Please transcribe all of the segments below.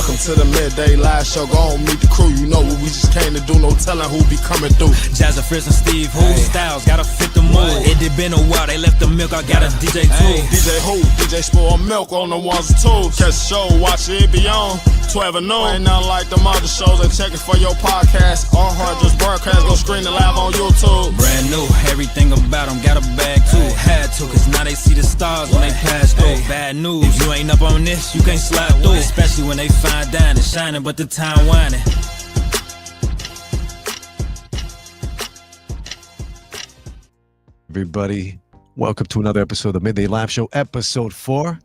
Welcome to the Midday Live Show. Go on, meet the crew. You know what we just came to do. No telling who be coming through. Jazza, Fritz, and Steve, who styles gotta fit the mood. It did been a while, they left the milk. I got a DJ too. DJ who? DJ spoil milk on the ones and twos. Catch the show, watch it be on 12 and noon. Ain't nothing like them other shows. And check it for your podcast. All hard just broadcast. Go screen it live on YouTube. Brand new, everything about them got a bag too. Had to, cause now they see the stars when they pass through. Bad news, if you ain't up on this, you can't slide through. Especially when they fine dining, shining, but the time whining. Everybody, welcome to another episode of the Midday Live Show, episode 4.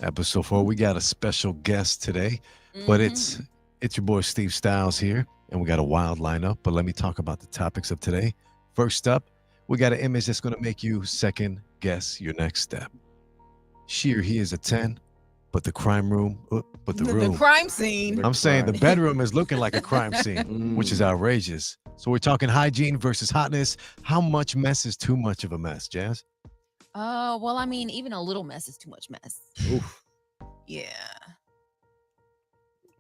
Episode 4, we got a special guest today, but it's your boy Steve Styles here, and we got a wild lineup, but let me talk about the topics of today. First up, we got an image that's going to make you second guess your next step. She or he is a 10, but the crime room, the crime scene. I'm saying the bedroom is looking like a crime scene, which is outrageous. So we're talking hygiene versus hotness. How much mess is too much of a mess, Jazz? Well, I mean, even a little mess is too much mess. Oof. Yeah.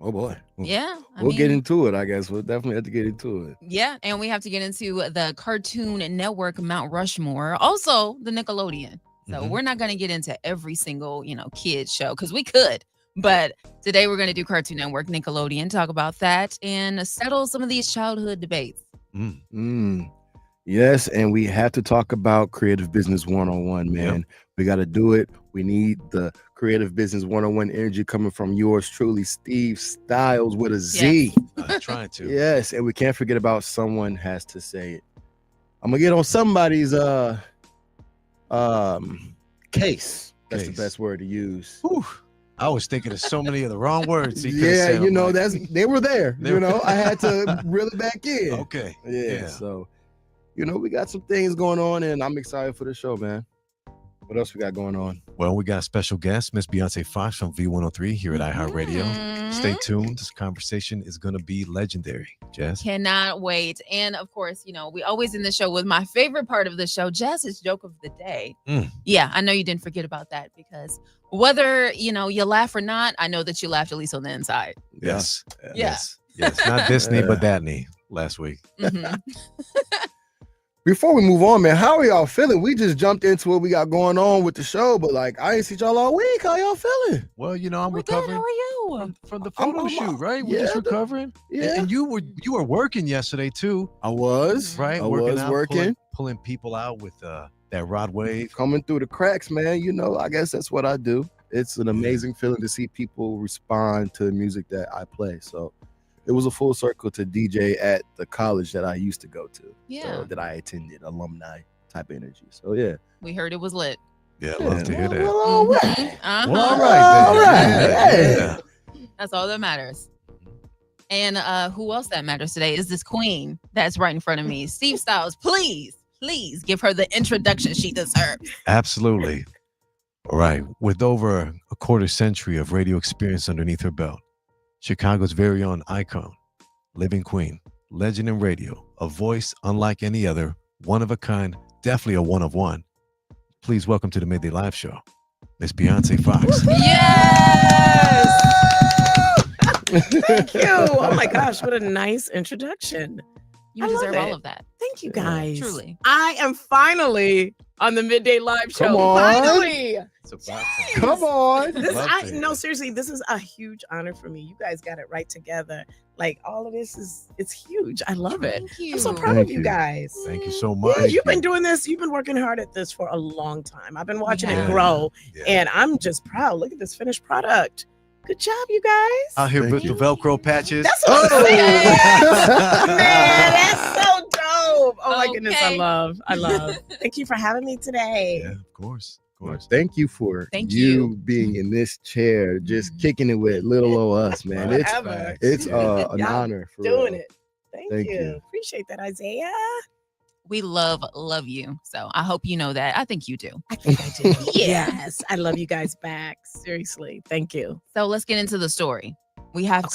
Oh boy. Yeah. We'll get into it, I guess. We'll definitely have to get into it. Yeah, and we have to get into the Cartoon Network Mount Rushmore, also the Nickelodeon. So we're not going to get into every single, kids show because we could. But today we're going to do Cartoon Network, Nickelodeon, talk about that and settle some of these childhood debates. Yes, and we have to talk about Creative Business 101, man. Yep. We got to do it. We need the Creative Business 101 energy coming from yours truly, Steve Styles with a Z. I'm trying to. Yes, and we can't forget about Someone Has to Say It. I'm going to get on somebody's case. That's the best word to use. Whew. I was thinking of so many of the wrong words. Yeah, they were there. I had to reel it back in. Okay. Yeah. So, we got some things going on, and I'm excited for the show, man. What else we got going on? Well, we got a special guest, Miss Bioncé Foxx from V103 here at iHeartRadio. Stay tuned. This conversation is going to be legendary. Jazz? Cannot wait. And of course, we always end the show with my favorite part of the show, Jazz's joke of the day. Yeah, I know you didn't forget about that because whether, you laugh or not, I know that you laughed at least on the inside. Yes. Yeah. Yes. Not Disney, but that knee last week. Before we move on, man, how are y'all feeling? We just jumped into what we got going on with the show, but I ain't seen y'all all week. How y'all feeling? Well, I'm recovering. How are you? From the photo shoot, right? We're just recovering. Yeah. And you were working yesterday too. I was. Right? I was working. Pulling people out with that rod wave. Coming through the cracks, man. I guess that's what I do. It's an amazing feeling to see people respond to the music that I play. So it was a full circle to DJ at the college that I used to go to. Yeah. That I attended, alumni type energy. So yeah. We heard it was lit. Yeah, love to hear that. Well, all right. Well, all right. All right. Yeah. That's all that matters. And who else that matters today is this queen that's right in front of me. Steve Styles, please give her the introduction she deserves. Absolutely. All right. With over a quarter century of radio experience underneath her belt, Chicago's very own icon, living queen, legend in radio, a voice unlike any other, one of a kind, definitely a one of one. Please welcome to the Midday Live Show, Miss Bioncé Foxx. Yes! Thank you. Oh my gosh, what a nice introduction. You I deserve love all it. of that. Thank you guys. Truly. I am finally on the Midday Live Show. Come on. Finally. It's about Come on. No, seriously, this is a huge honor for me. You guys got it right together. All of this it's huge. I love it. Thank you. I'm so proud of you guys. Thank you so much. Yeah, you've been doing this. You've been working hard at this for a long time. I've been watching it grow, and I'm just proud. Look at this finished product. Good job, you guys. Out here with the Velcro patches. That's what I'm saying. Man, that's so dope. Oh my goodness, I love. Thank you for having me today. Yeah, of course. Thank you for you being in this chair, just kicking it with little old us, man. It's an honor for doing real. it. Thank you. Appreciate that, Isaiah. We love you. So I hope you know that. I think you do. I think I do. Yes. I love you guys back. Seriously. Thank you. So let's get into the story. We have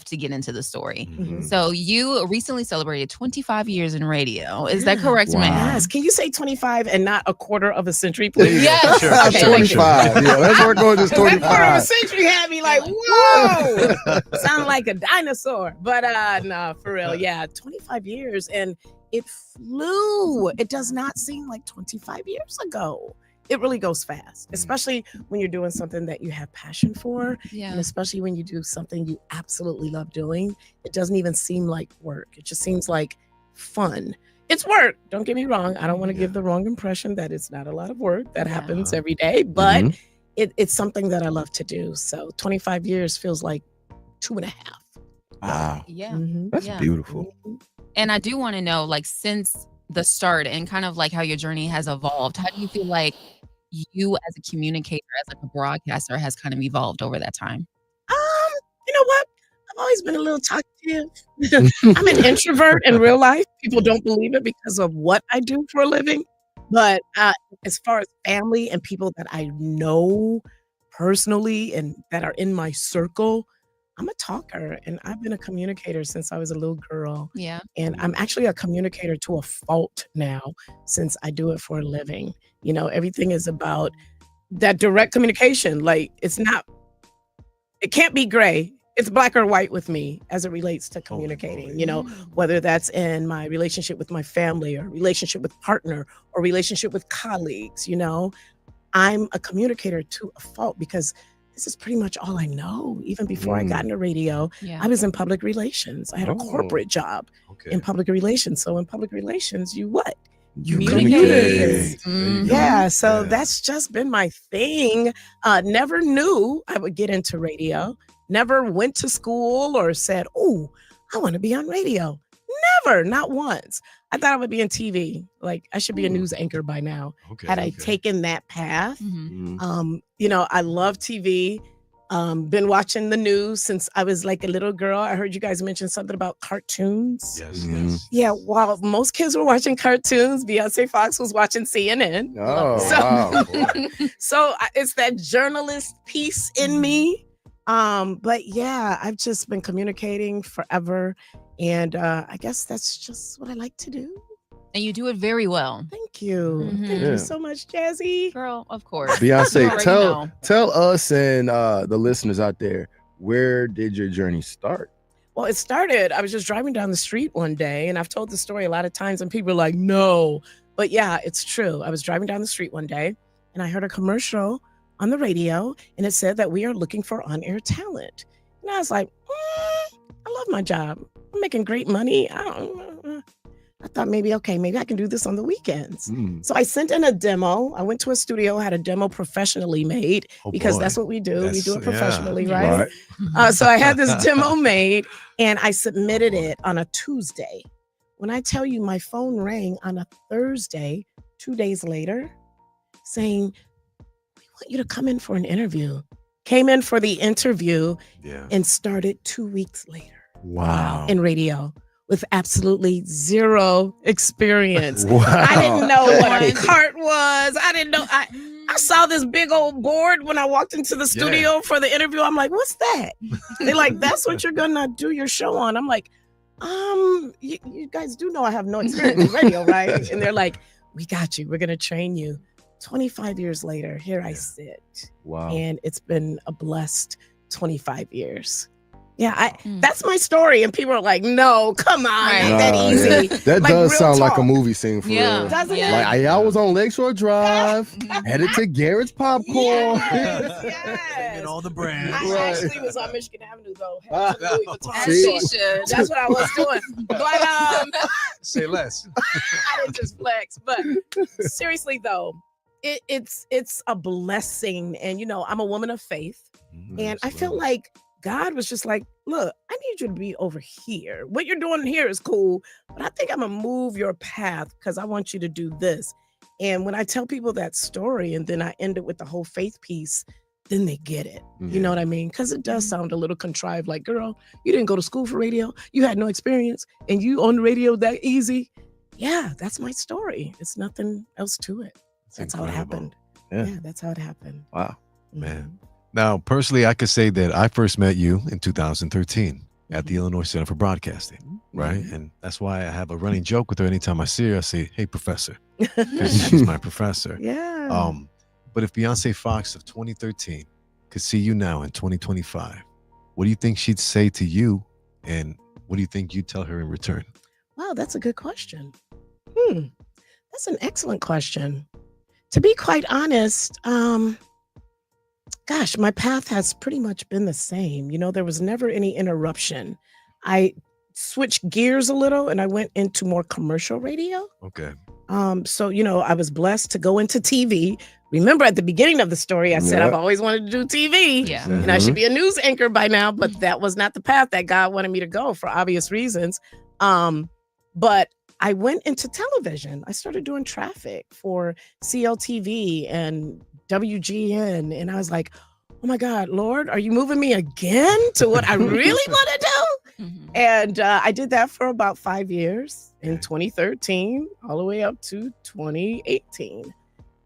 to get into the story. Mhm. So you recently celebrated 25 years in radio. Is that Yeah. correct, Wow. ma'am? Yes. Can you say 25 and not a quarter of a century, please? Yes. Sure, Okay, sure, thank you. 25. Yeah, let's work on this That quarter of a 25. century had me like, whoa, sound like a dinosaur. But no, for real, yeah, 25 years and it flew. It does not seem like 25 years ago. It really goes fast, especially when you're doing something that you have passion for, and Yeah. especially when you do something you absolutely love doing. It doesn't even seem like work. It just seems like fun. It's work. Don't get me wrong. I don't want to give the wrong impression that it's not a lot of work that happens every day, but Mhm. it's something that I love to do. So 25 years feels like 2.5. Wow. Yeah. Mhm. That's Yeah. beautiful. And I do want to know, like, since the start and kind of like how your journey has evolved, how do you feel like you as a communicator, as like a broadcaster, has kind of evolved over that time? You know what? I've always been a little talkative. I'm an introvert in real life. People don't believe it because of what I do for a living. But as far as family and people that I know personally and that are in my circle, I'm a talker and I've been a communicator since I was a little girl. Yeah. And I'm actually a communicator to a fault now since I do it for a living. You know, everything is about that direct communication. Like it can't be gray. It's black or white with me as it relates to communicating, you know, whether that's in my relationship with my family or relationship with partner or relationship with colleagues, you know, I'm a communicator to a fault because this is pretty much all I know. Even before I got into radio, Yeah. I was in public relations. I had a Oh. corporate job Okay. in public relations. So in public relations, you what? You Communicate. communicate. Mhm. Yeah, so Yeah. that's just been my thing. Never knew I would get into radio. Never went to school or said, "Oh, I want to be on radio." Never, not once. I thought I would be in TV. Like I should be a news anchor by now. Okay. Had I okay. taken that path. Mhm. Mhm. You know, I love TV. Been watching the news since I was like a little girl. I heard you guys mention something about cartoons. Yes. Mhm. Yes. Yeah, while most kids were watching cartoons, Bioncé Foxx was watching CNN. Oh, So- wow. So it's that journalist piece in me. But yeah, I've just been communicating forever. And I guess that's just what I like to do. And you do it very well. Thank you. Mhm. Thank Yeah. you so much, Jazzy. Girl, of course. You Beyonce, already tell know. tell us and the listeners out there, where did your journey start? Well, it started, I was just driving down the street one day, and I've told the story a lot of times, and people are like, no. But yeah, it's true. I was driving down the street one day, and I heard a commercial on the radio, and it said that we are looking for on-air talent. And I was like, I love my job. I'm making great money. I thought maybe I can do this on the weekends. Mm. So I sent in a demo. I went to a studio, had a demo professionally made Oh, because boy. that's what we do. We That's- do it yeah. professionally, Yeah. right? So I had this demo made and I submitted it on a Tuesday. When I tell you my phone rang on a Thursday, 2 days later, saying, we want you to come in for an interview. Came in for the interview Yeah. and started 2 weeks later Wow. in radio with absolutely zero experience. Wow. I didn't know what a cart was. I didn't know. I saw this big old board when I walked into the studio for the interview. I'm like, what's that? They're like, that's what you're gonna do your show on. I'm like, you guys do know I have no experience in radio, right? And they're like, we got you. We're gonna train you. 25 years later, here I sit. Wow. And it's been a blessed 25 years. Yeah, Mm. that's my story. And people are like, no, come on, Right. not that Nah, easy. yeah. That Like, does real sound like a talk. movie scene for Yeah. real. Doesn't Yeah. it? Like I was on Lakeshore Drive, headed to Garrett's Popcorn. Yes, yes. And all the brands. I Right. actually was on Michigan Avenue though. Had some Louis Vuitton As she shorts. should. That's what I was doing. But Say less. I didn't just flex. But seriously though, it's a blessing. And you know, I'm a woman of faith. And I feel like God was just like, look, I need you to be over here. What you're doing here is cool, but I think I'm gonna move your path because I want you to do this. And when I tell people that story and then I end it with the whole faith piece, then they get it. You know what I mean? Because it does sound a little contrived, like, girl, you didn't go to school for radio, you had no experience, and you on the radio that easy. Yeah, that's my story. It's nothing else to it. That's how it happened. Yeah. Yeah, that's how it happened. Wow. Man. Now, personally, I could say that I first met you in 2013 at the Illinois Center for Broadcasting, right? And that's why I have a running joke with her. Anytime I see her, I say, "Hey, professor," because she's my professor. Yeah. But if Bioncé Foxx of 2013 could see you now in 2025, what do you think she'd say to you, and what do you think you'd tell her in return? Wow, that's a good question. That's an excellent question. To be quite honest, gosh, my path has pretty much been the same. There was never any interruption. I switched gears a little and I went into more commercial radio. Okay. So, I was blessed to go into TV. Remember at the beginning of the story, I said I've always wanted to do TV. Yeah. And I should be a news anchor by now, but that was not the path that God wanted me to go for obvious reasons. But I went into television. I started doing traffic for CLTV and WGN. And I was like, oh my God, Lord, are you moving me again to what I really want to do? And I did that for about 5 years in 2013, all the way up to 2018.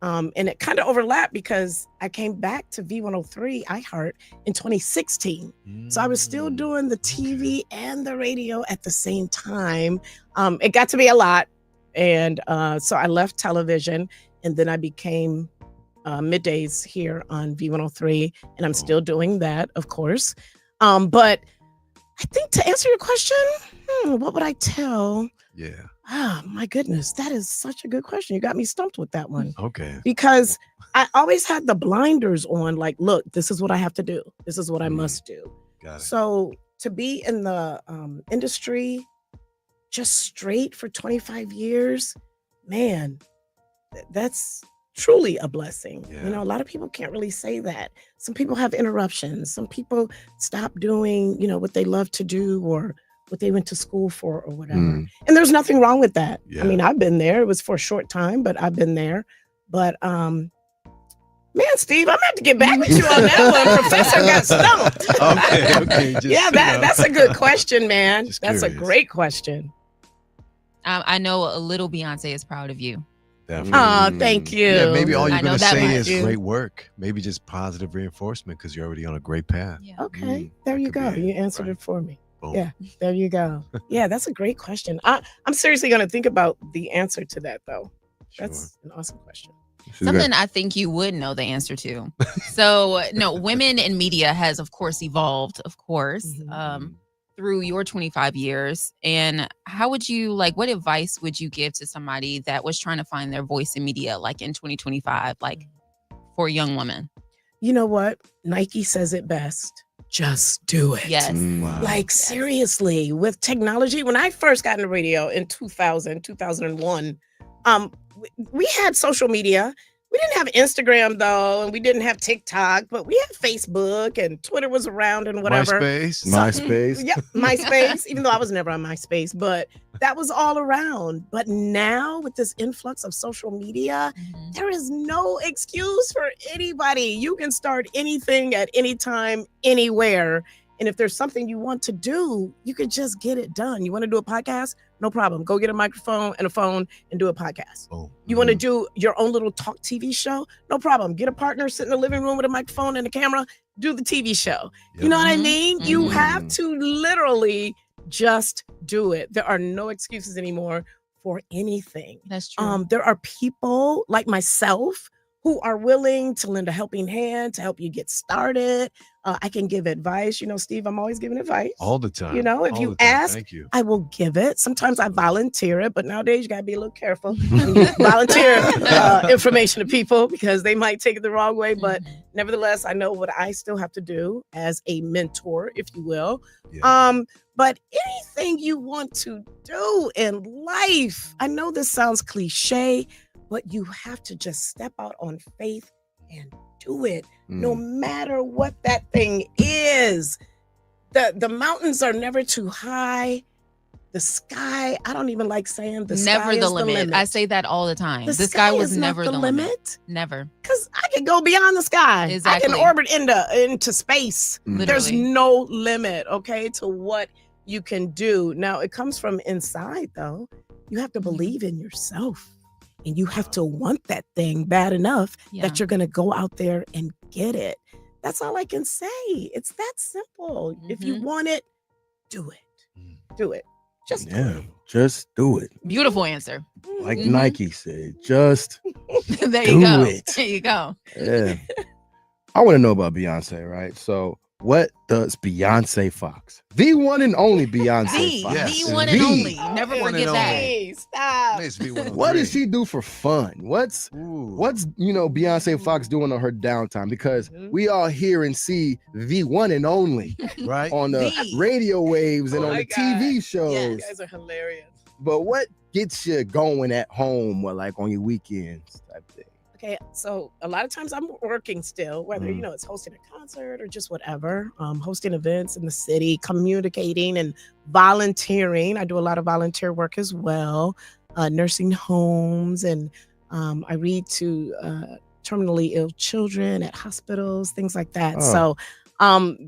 And it kind of overlapped because I came back to V103 iHeart in 2016. So I was still doing the TV and the radio at the same time. It got to be a lot. And so I left television and then I became middays here on V103. And I'm still doing that, of course. But I think to answer your question, what would I tell? Yeah. Oh, my goodness. That is such a good question. You got me stumped with that one. Okay. Because I always had the blinders on, like, look, this is what I have to do. This is what I must do. Got it. So to be in the industry just straight for 25 years, man, that's truly a blessing. Yeah. A lot of people can't really say that. Some people have interruptions. Some people stop doing, what they love to do or what they went to school for or whatever. And there's nothing wrong with that. Yeah. I mean, I've been there. It was for a short time, but I've been there. But man, Steve, I'm gonna have to get back with you on that one. Professor got stumped. Okay. Just, That's a good question, man. Just That's a curious. great question. I know a little Beyonce is proud of you. Definitely. Thank you. Yeah, maybe all you're I know going to that say much. is great work. Maybe just positive reinforcement because you're already on a great path. Yeah. Okay, there that you could go. be You it, answered right. it for me. Boom. Yeah, there you go. Yeah, that's a great question. I'm seriously going to think about the answer to that, though. Sure. That's an awesome question. Something I think you would know the answer to. So, no, women in media has, of course, evolved, through your 25 years. And how would you, what advice would you give to somebody that was trying to find their voice in media, like in 2025, for a young woman? You know what? Nike says it best. Just do it. Yes. Wow. Seriously, with technology, when I first got into radio in 2001, we had social media. We didn't have Instagram, though, and we didn't have TikTok, but we had Facebook and Twitter was around and whatever. MySpace. Yep, MySpace, even though I was never on MySpace, but that was all around. But now with this influx of social media, there is no excuse for anybody. You can start anything at any time, anywhere. And if there's something you want to do, you can just get it done. You want to do a podcast? No problem. Go get a microphone and a phone and do a podcast. Oh. You want to do your own little talk TV show? No problem. Get a partner, sit in the living room with a microphone and a camera, do the TV show. Yep. You know what I mean? You Mhm. have to literally just do it. There are no excuses anymore for anything. That's true. There are people like myself who are willing to lend a helping hand to help you get started. I can give advice. Steve, I'm always giving advice. All the time. If All you the time. ask, Thank you. I will give it. Sometimes I volunteer it, but nowadays you gotta be a little careful when you volunteer information to people because they might take it the wrong way. But nevertheless, I know what I still have to do as a mentor, if you will. Yeah. But anything you want to do in life, I know this sounds cliche, but you have to just step out on faith and do it, no matter what that thing is. The mountains are never too high. The sky, I don't even like saying the sky Never is the limit. I say that all the time. The The sky was is not never the limit. Never. Because I can go beyond the sky. Exactly. I can orbit into space. There's Literally. no limit, okay, to what you can do. Now, it comes from inside, though. You have to believe in yourself. And you have to want that thing bad enough Yeah. that you're going to go out there and get it. That's all I can say. It's that simple. If you want it, do it. Do it. Just do it. Just do it. Beautiful answer. Like Nike said, just There do you go. it. There you go. Yeah. I want to know about Beyonce, right? So, what does Bioncé Foxx, the one and only Beyonce Foxx, Yes. The one and The only. Never one forget and that. only. Hey, stop. Nice to be one of what three. does she do for fun? What's Beyonce Foxx doing on her downtime? Because we all hear and see the one and only right? on the The. radio waves and Oh on my the TV God. shows. You guys are hilarious. But what gets you going at home or like on your weekends type thing? Okay, so a lot of times I'm working still, whether it's hosting a concert or just whatever, hosting events in the city, communicating and volunteering. I do a lot of volunteer work as well, nursing homes, and I read to terminally ill children at hospitals, things like that. So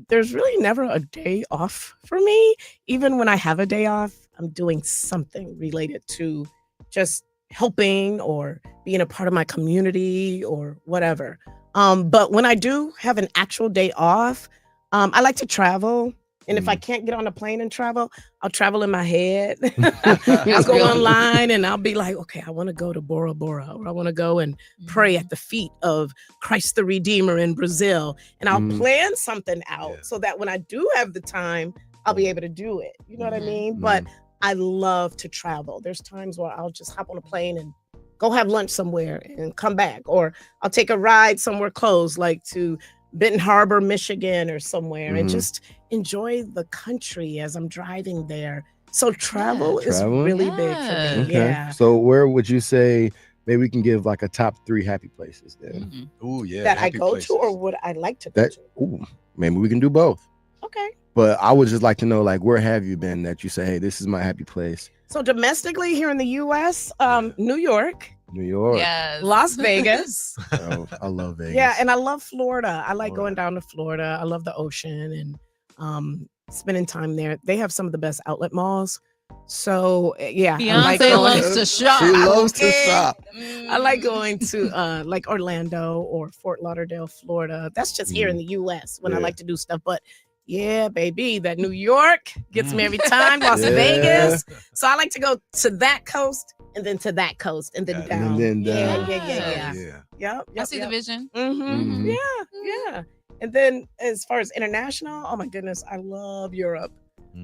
there's really never a day off for me. Even when I have a day off, I'm doing something related to just helping or being a part of my community or whatever. But when I do have an actual day off, I like to travel. And if I can't get on a plane and travel, I'll travel in my head. I'll go online and I'll be like, okay, I want to go to Bora Bora, or I want to go and pray at the feet of Christ the Redeemer in Brazil. And I'll plan something out so that when I do have the time, I'll be able to do it. You know what I mean? But I love to travel. There's times where I'll just hop on a plane and go have lunch somewhere and come back. Or I'll take a ride somewhere close, like to Benton Harbor, Michigan or somewhere, and just enjoy the country as I'm driving there. So travel is really big for me. Okay. Yeah. So where would you say maybe we can give like a top 3 happy places then? Oh, yeah. That I happy go places. to or would I like to go to? Maybe we can do both. Okay. But I would just like to know, like, where have you been that you say, hey, this is my happy place? So domestically here in the U.S., New York, New York. Yes. Las Vegas. Oh, I love Vegas. Yeah, and I love Florida. I like going down to Florida. I love the ocean and spending time there. They have some of the best outlet malls. So yeah, Beyonce loves to shop. She loves to shop. I like going to like Orlando or Fort Lauderdale, Florida. That's just here in the U.S. when I like to do stuff. But yeah, baby, that New York gets me every time. Las Vegas. So I like to go to that coast and then to that coast and then down. And then down. Yeah. Yep. I see the vision. Yeah. And then as far as international, oh my goodness, I love Europe.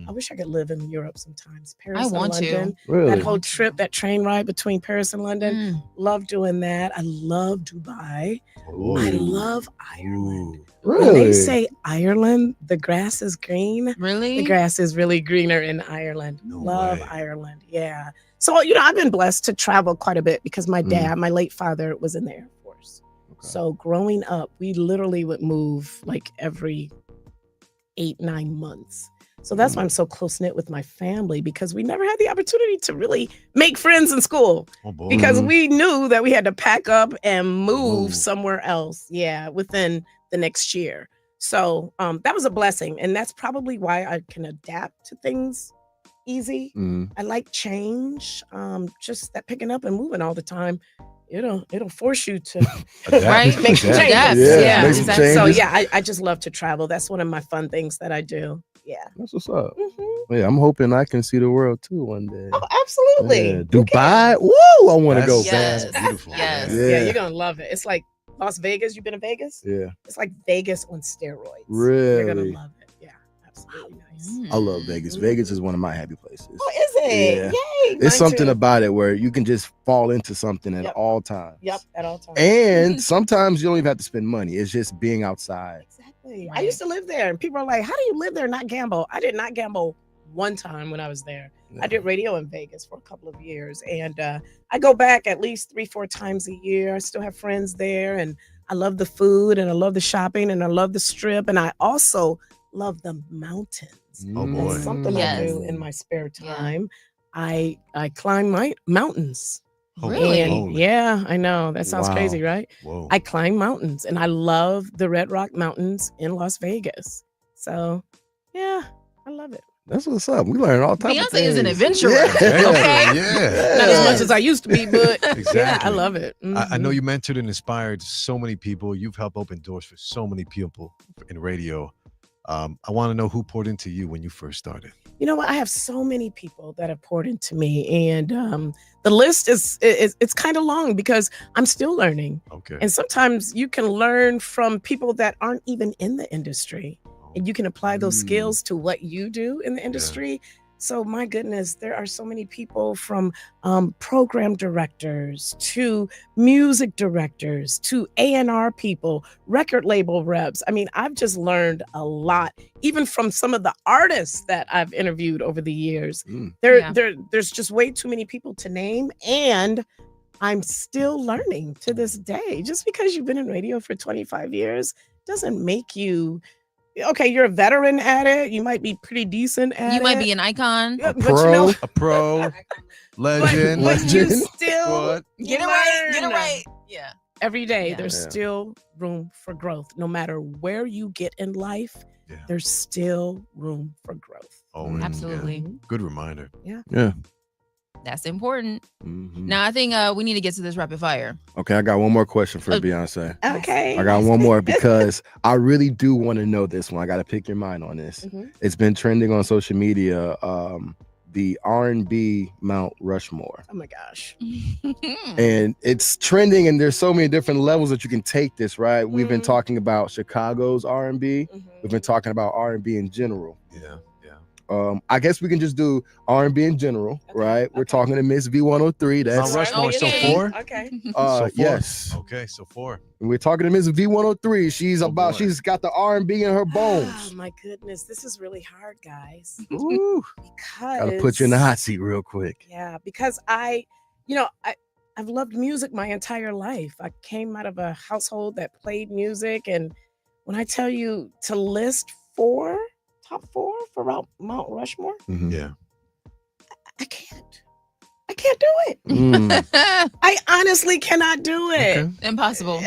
I wish I could live in Europe sometimes. Paris and London. Really? That whole trip, that train ride between Paris and London. Love doing that. I love Dubai. I love Ireland. Really? When they say Ireland, the grass is green. Really? The grass is really greener in Ireland. Love way. Ireland. Yeah. So, I've been blessed to travel quite a bit because my dad, my late father, was in the Air Force. So growing up, we literally would move like every 8-9 months. So that's why I'm so close-knit with my family, because we never had the opportunity to really make friends in school because we knew that we had to pack up and move somewhere else. Yeah, within the next year. So that was a blessing. And that's probably why I can adapt to things easy. I like change, just that picking up and moving all the time. It'll force you to make some changes. Yeah. Make some changes. So yeah, I just love to travel. That's one of my fun things that I do. Yeah. That's what's up. Yeah, I'm hoping I can see the world too one day. Oh, absolutely. Yeah. Dubai. Woo! I want to go. Yes. That's beautiful. Yes. Yeah, you're gonna love it. It's like Las Vegas. You've been to Vegas? Yeah. It's like Vegas on steroids. Really? You're gonna love it. Yeah, absolutely nice. I love Vegas. Vegas is one of my happy places. Oh, is it? Yeah. Yay! It's Mine something too. about it where you can just fall into something at all times. Yep, at all times. And sometimes you don't even have to spend money. It's just being outside. Exactly. I used to live there, and people are like, "How do you live there and not gamble?" I did not gamble one time when I was there. I did radio in Vegas for a couple of years, and I go back at least 3-4 times a year. I still have friends there, and I love the food, and I love the shopping, and I love the strip, and I also love the mountains. Oh boy. That's something I do in my spare time. I climb my mountains. Really? And yeah, I know. That sounds crazy, right? Whoa. I climb mountains, and I love the Red Rock Mountains in Las Vegas. So, yeah, I love it. That's what's up. We learn all types of Beyonce things. is an adventurer. Yeah. Okay. Yeah. Not as much as I used to be, but Exactly. yeah, I love it. I know Mhm. you mentored and inspired so many people. You've helped open doors for so many people in radio. I want to know who poured into you when you first started. You know what? I have so many people that have poured into me, and the list is it's kind of long because I'm still learning. Okay. And sometimes you can learn from people that aren't even in the industry, and you can apply those skills to what you do in the industry. So my goodness, there are so many people from program directors to music directors to A&R people, record label reps. I mean, I've just learned a lot, even from some of the artists that I've interviewed over the years. There's just way too many people to name, and I'm still learning to this day. Just because you've been in radio for 25 years doesn't make you okay. You're a veteran at it. You might be pretty decent at it. You might be an icon. Yeah, A but you know, pro, legend. but you Legend. still What? Get it right. Get it learn. right. Yeah. Every day, Yeah. there's Yeah. still room for growth. No matter where you get in life, Yeah. there's still room for growth. Oh, yeah. Absolutely. Good reminder. Yeah. That's important. Mhm. Now, I think we need to get to this rapid fire. Okay, I got one more question for Oh. Beyonce. Okay. I got one more because I really do want to know this one. I got to pick your mind on this. Mhm. It's been trending on social media. The R&B Mount Rushmore, Oh my gosh. and it's trending. And there's so many different levels that you can take this. Right? We've been Mhm. talking about Chicago's R&B. We've been talking about R&B in general. Yeah. I guess we can just do R&B in general, Okay, right? We're okay. talking to Miss V103. Mount That's Rushmore, so Okay. 4? Okay. So 4? yes. Okay, so 4. And we're talking to Miss V103. She's Oh, boy. she's got the R&B in her Oh bones. my goodness. This is really hard, guys. Ooh, Because gotta put you in the hot seat real quick. Yeah, because I've loved music my entire life. I came out of a household that played music, and when I tell you to list top 4 for Mount Rushmore, Mhm. Yeah. I can't do it. Mm. I honestly cannot do it. Okay. Impossible.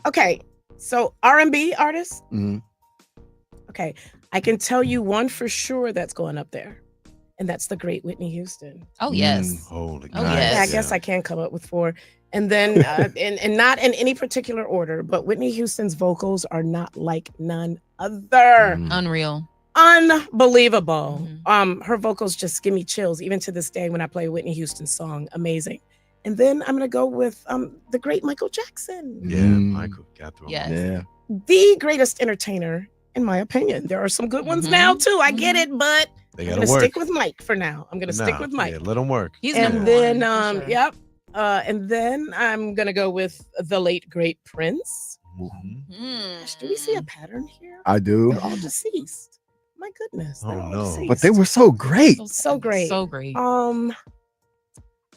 Okay, so R&B artists. Mhm. Okay, I can tell you one for sure that's going up there, and that's the great Whitney Houston. Oh, yes. Holy Oh, nice. yes. Yeah, I guess I can come up with 4. And then, and not in any particular order, but Whitney Houston's vocals are not like none other. Mm. Unreal. Unbelievable. Mhm. Her vocals just give me chills, even to this day when I play a Whitney Houston song. Amazing. And then I'm gonna go with the great Michael Jackson, Yeah, Mm. Michael got through. Yes. Yeah. the greatest entertainer, in my opinion. There are some good ones Mhm. now too. I get it, but They I'm gotta gonna work. stick with Mike for now. I'm gonna stick with Mike. Yeah, let them work. He's And number then, one, for sure. yep. And then I'm gonna go with the late great Prince. Mhm. Gosh, do we see a pattern here? I do. They're all deceased. My goodness. They're Oh, all no. deceased. But they were so great. so great. So great.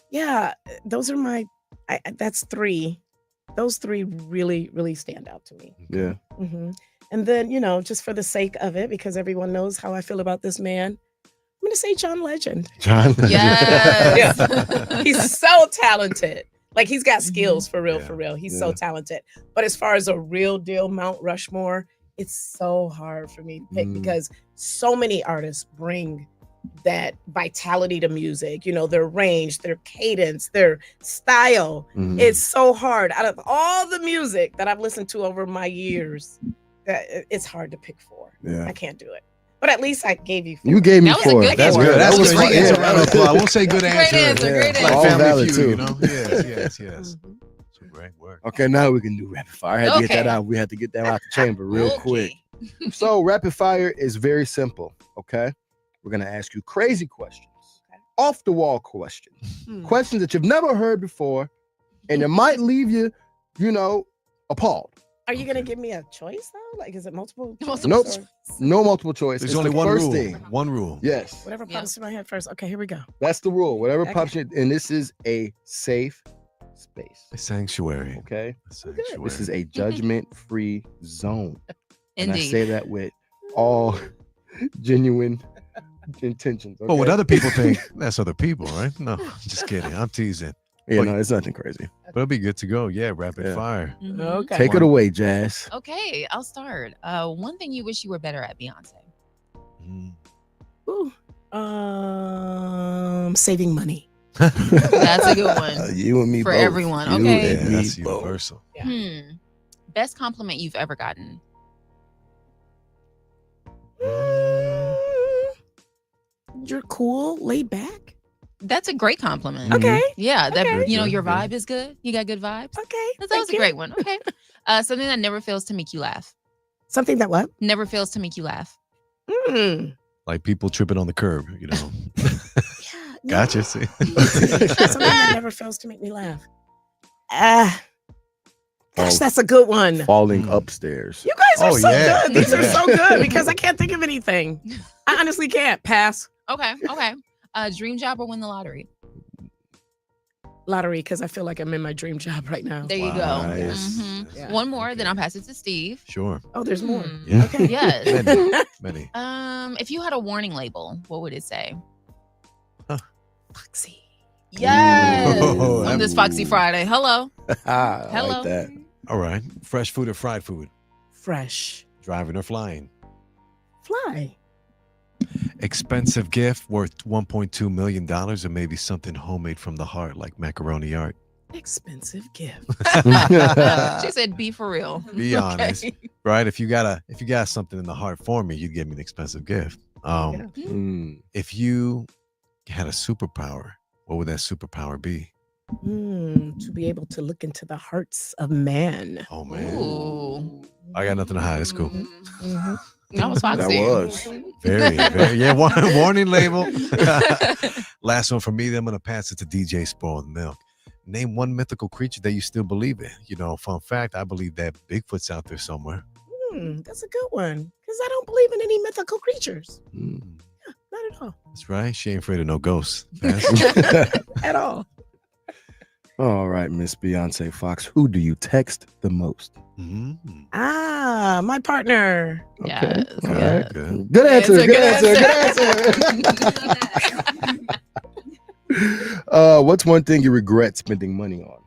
Yeah, those are my. That's 3. Those 3 really, really stand out to me. Yeah. hmm And then, just for the sake of it, because everyone knows how I feel about this man, I'm gonna say John Legend. John. Yes. He's so talented. Like he's got skills for real, Yeah. for real. He's Yeah. so talented. But as far as a real deal Mount Rushmore, it's so hard for me to pick Mm. because so many artists bring that vitality to music, their range, their cadence, their style. Mhm. It's so hard. Out of all the music that I've listened to over my years, it's hard to pick 4. Yeah. I can't do it. But at least I gave you 4. You gave me That was a 4. good That's one. good. That's That was good. fun. It's a Yeah. round of applause. I won't say good Great answer. answer, great Like answer. All Family valid, Feud, too. you know? Yes. Mhm. Some great work. Okay, now we can do rapid fire. I had to get that Okay. out. We had to get that out the chamber real Okay. quick. So rapid fire is very simple. Okay, we're gonna ask you crazy questions, off the wall questions, Hmm. questions that you've never heard before, and it might leave you, appalled. Are you gonna give me a choice though? Like, is it multiple? choice Nope. or No multiple choice. There's It's only the one first rule. thing. One rule. Yes, Whatever Yeah. pops in my head first. Okay, here we go. that's the rule. Whatever Okay. pops in, and this is a safe space. A sanctuary. Okay, A sanctuary. this is a judgment-free zone. And I Indeed. say that with all genuine intentions. Well, what okay? other people think, that's other people, right? No, just kidding. I'm teasing. Yeah, no, it's nothing crazy. But it'll be good to go. Yeah, rapid Yeah. fire. Mhm. Okay. Take it away, Jazz. Okay, I'll start. One thing you wish you were better at, Beyonce. Mm. Ooh. Saving money. That's a good one. You and me For both. everyone, You okay. and Yeah, me that's both. universal. Yeah. Best compliment you've ever gotten? You're cool, laid back. That's a great compliment. Okay. Yeah, that Okay. you know Good, your good. vibe is good. You got good vibes. Okay. That thank was a you. great one. Okay. Something that never fails to make you laugh. Something that what? Never fails to make you laugh. Like people tripping on the curb, you know. Yeah. Gotcha. See? Something that never fails to make me laugh. Gosh, that's a good one. Falling upstairs. You guys are Oh, so yeah. good. These are Yeah. so good because I can't think of anything. I honestly can't. Pass. Okay. Okay. Dream job or win the lottery? Lottery, because I feel like I'm in my dream job right now. There you go. Nice. Mhm. Yeah. One more, then Okay. I'll pass it to Steve. Sure. Oh, there's more. Yeah. Okay. Yes. Many. If you had a warning label, what would it say? Foxy. Yes. Ooh. On this Foxy Friday. Hello. I Hello. like that. All right. Fresh food or fried food? Fresh. Driving or flying? Fly. Expensive gift worth $1.2 million or maybe something homemade from the heart like macaroni art? Expensive gift. She said, "Be for real." Be Okay. honest. Right? If you got something in the heart for me, you'd give me an expensive gift. Yeah. If you had a superpower, what would that superpower be? To be able to look into the hearts of man. Oh man. Ooh. I got nothing to hide. It's cool. Mhm. That was That Foxy. was. Very, very. Yeah, warning label. Last one for me, then I'm going to pass it to DJ Spoiled Milk. Name one mythical creature that you still believe in. You know, fun fact, I believe that Bigfoot's out there somewhere. That's a good one. Because I don't believe in any mythical creatures. Mm, Not at all. that's right. She ain't afraid of no ghosts. Pass. At all. All right, Miss Beyonce Foxx. Who do you text the most? Mhm. My partner. Yes. All Okay, right. good. Good It's answer. a Good answer. What's one thing you regret spending money on?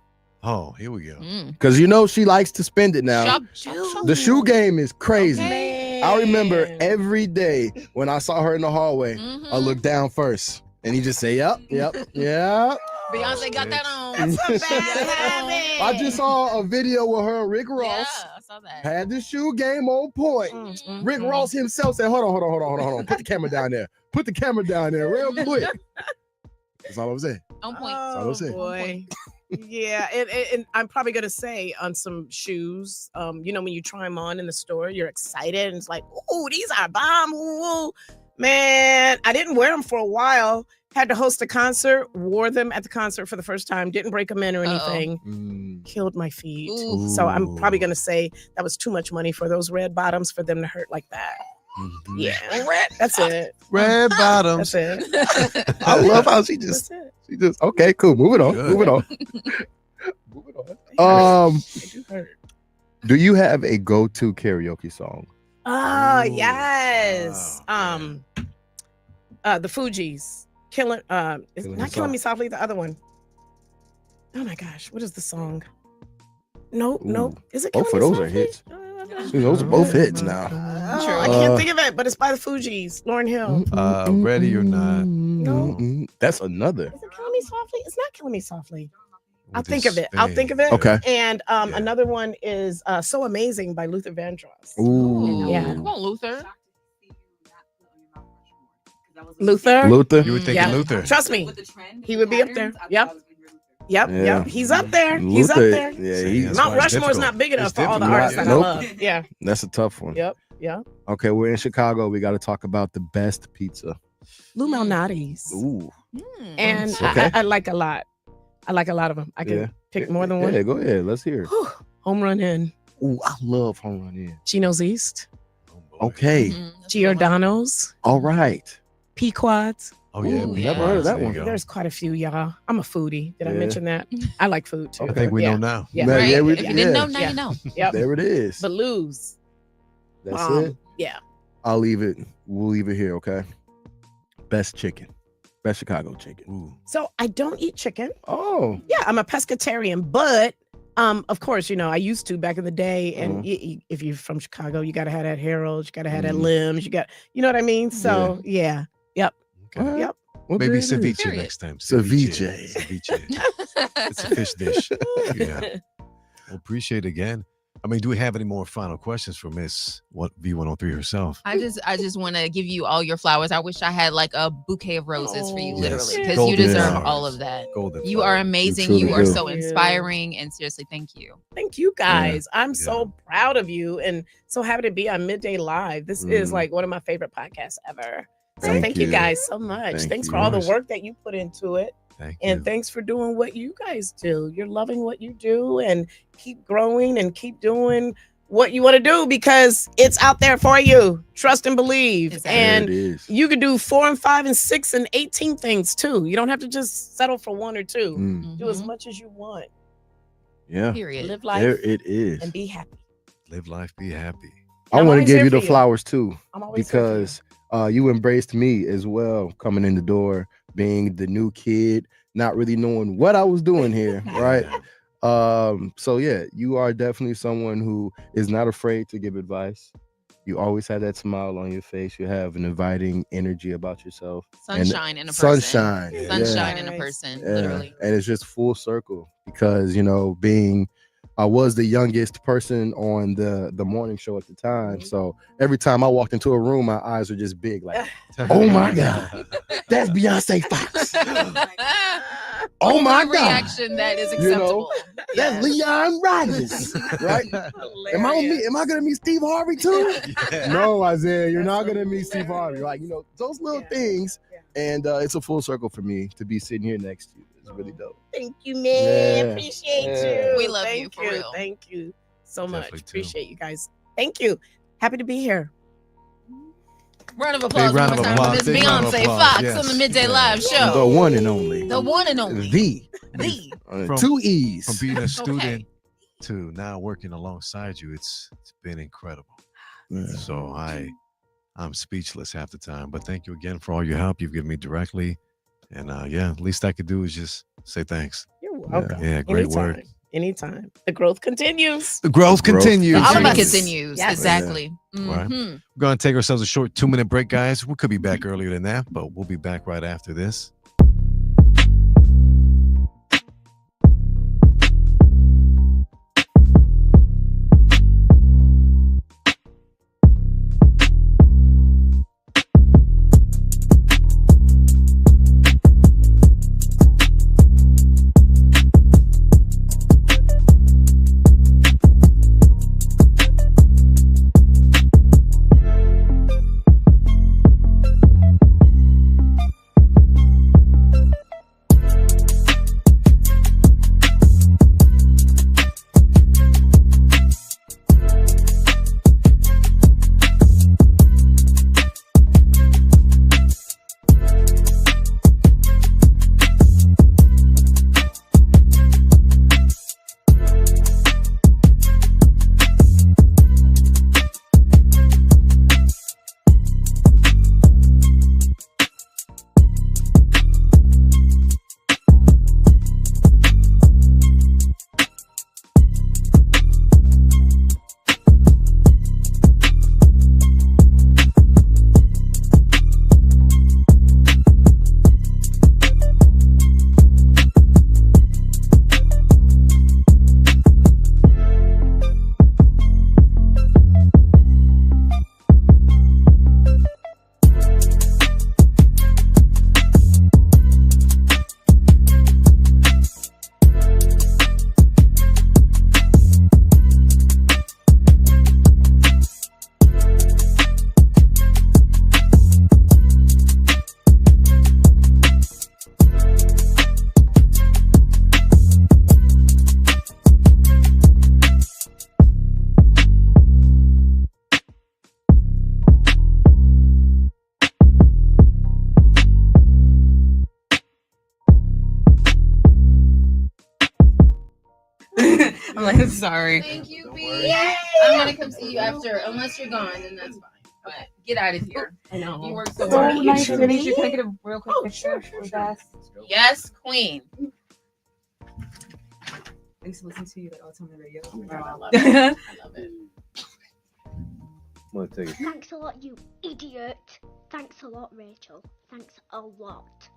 Oh, here we go. Because you know she likes to spend it now. Shop. The shoe game is crazy. Okay. I remember every day when I saw her in the hallway, Mhm. I looked down first and he just say, yep. Beyonce got that on. That's a bad habit. I just saw a video with her and Rick Yeah, Ross. I saw that. Had the shoe game on point. Rick Ross himself said, hold on. Put the camera down there. Put the camera down there real quick. That's all I was saying. On point. all I'm saying. Boy. Yeah, and I'm probably gonna say on some shoes, you know, when you try them on in the store, you're excited and it's like, ooh, these are bomb. Ooh. Man, I didn't wear them for a while. Had to host a concert, wore them at the concert for the first time, didn't break them in or anything. Killed my feet. Ooh. So I'm probably gonna say that was too much money for those red bottoms for them to hurt like that. Mhm. Yeah, that's it. Red bottoms. That's it. I love how she That's just, it. okay, cool. Moving on. Good. Moving on. They do hurt. Do you have a go-to karaoke song? Oh, Ooh. yes. Wow, The Fugees. Killing it's Killing not Me Killing Me Softly. Softly, the other one. Oh my gosh, what is the song? Nope. Ooh. Is it Both Killing of Me those are Softly? hits. See, those are both hits now. I can't think of it, but it's by the Fugees. Lauryn Hill. Ready or not? No. That's another. Is it Killing Me Softly? It's not Killing Me Softly. I'll With think his of it. I'll think of it. Okay. And Yeah. another one is So Amazing by Luther Vandross. Ooh. Yeah. Come on, Luther. Luther? Luther. You were thinking Yeah. Luther. Trust me. He would be up there. Yep. Yeah. Yep. He's up there. He's up Luther, there. Yeah, See, that's Mount why it's Rushmore's difficult. not big enough It's for all the difficult. artists that Nope. I love. Yeah. that's a tough one. Yep. Yep. Okay, we're in Chicago. We got to talk about the best pizza. Lou Malnati's. Ooh. And Okay. I like a lot. I like a lot of them. I can Yeah. pick more than one. Yeah, go ahead. Let's hear it. Whew. Home Run Inn. Ooh, I love Home Run In. Chino's East. Oh, boy. Okay. Giordano's. All right. Pequod's. Oh yeah, Ooh, we yeah. Never heard of that there you one. go. There's quite a few, y'all. I'm a foodie. Did I Yeah. mention that? I like food too. I think we Yeah. know now. Yeah. Yeah, Right? yeah, we- If you didn't know, yeah. now Yeah. you know. Yep. There it is. But Lou's. That's it. Yeah. I'll leave it. We'll leave it here, okay? Best chicken. Best Chicago chicken. Ooh. So I don't eat chicken. Oh. Yeah, I'm a pescatarian, but of course, you know, I used to back in the day. And if you're from Chicago, you gotta have that Harold's, you gotta have that Limbs, you know what I mean? So yeah. Yep. Okay. Yep. Well, Maybe there it is. ceviche Period. next time. Ceviche. Ceviche. It's a fish dish. Yeah. Well, appreciate it again. I mean, do we have any more final questions for Miss V103 herself? I just want to give you all your flowers. I wish I had like a bouquet of roses for you, Oh, literally, yes. because you Golden deserve flowers. all of that. Golden You are flowers. amazing. You You truly are do. so Thank you. inspiring, and seriously, thank you. Thank you guys. I'm Yeah. so proud of you and so happy to be on Midday Live. This is like one of my favorite podcasts ever. So Thank thank you you. guys so much. Thank Thanks you. for all the Yours. work that you put into it. Thank And you. thanks for doing what you guys do. You're loving what you do and keep growing and keep doing what you want to do because it's out there for you. Trust and believe. Exactly. There And it is. you could do 4 and 5 and 6 and 18 things too. You don't have to just settle for 1 or 2. Do as Mhm. much as you want. Yeah. Period. Live life There it is. and be happy. Live life, be happy. I I'm want to always give here you for the you. flowers too, I'm always here for you. because you embraced me as well, coming in the door, being the new kid, not really knowing what I was doing here, right? So yeah, you are definitely someone who is not afraid to give advice. You always have that smile on your face. You have an inviting energy about yourself. And Sunshine in a person. sunshine. Sunshine in a Yes. person, Yeah. literally. And it's just full circle because I was the youngest person on the morning show at the time. So every time I walked into a room, my eyes were just big, like, oh my God, that's Bioncé Foxx. Oh my Only God, reaction that is You know, acceptable. that's Leon Rogers, right? Am I gonna meet Steve Harvey too? Yeah. No, Isaiah, you're That's not so gonna meet cool. Steve Harvey. Like, those little Yeah. things. Yeah. And it's a full circle for me to be sitting here next to you. It's really dope. Thank you, man. Yeah. Appreciate Yeah. you. We love Thank you, for real. Thank you so Definitely much. too. Appreciate you guys. Thank you. Happy to be here. Round of applause. round one of more time for applause, Miss big round of Beyonce applause, Foxx yes. on the Midday Yeah. Live The show. one and only. The one and only. The. The. Two E's. From being a student Okay. to now working alongside you, it's been incredible. Yeah. So I'm speechless half the time. But thank you again for all your help you've given me directly. And least I could do is just say thanks. You're welcome. Yeah, great work. Anytime. The growth continues. The growth continues. All of It us. continues. Yes. Exactly. Right. Mhm. We're going to take ourselves a short 2-minute break, guys. We could be back earlier than that, but we'll be back right after this. I'm like, sorry. Thank you, B. I'm gonna come see you after, unless you're gone, then that's fine. But get out of here. I know. You work so So hard. nice to meet you. Can I get a real quick picture with us? Yes, Queen. I used to listen to you like all the time on the radio. I love it. I love it. I'm gonna take it. Thanks a lot, you idiot. Thanks a lot, Rachel. Thanks a lot.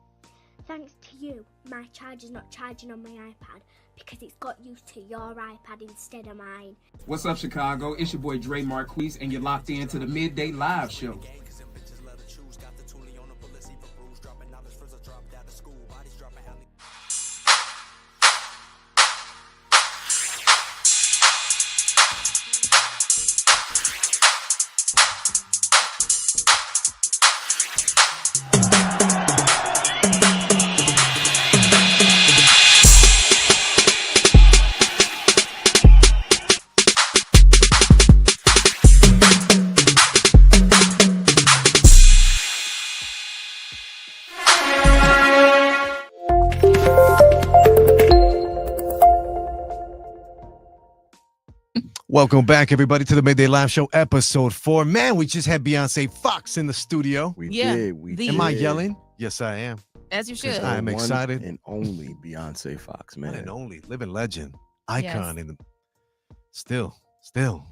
Thanks to you, my charger's not charging on my iPad because it's got used to your iPad instead of mine. What's up, Chicago? It's your boy Dre Marquise, and you're locked into the Midday Live Show. Welcome back, everybody, to the Midday Live Show, episode 4. Man, we just had Bioncé Foxx in the studio. We Yeah, did. We the- did. Am I yelling? Yes, I am. As you should. I'm One excited. and only Bioncé Foxx, One man. and only living legend, icon Yes. in the still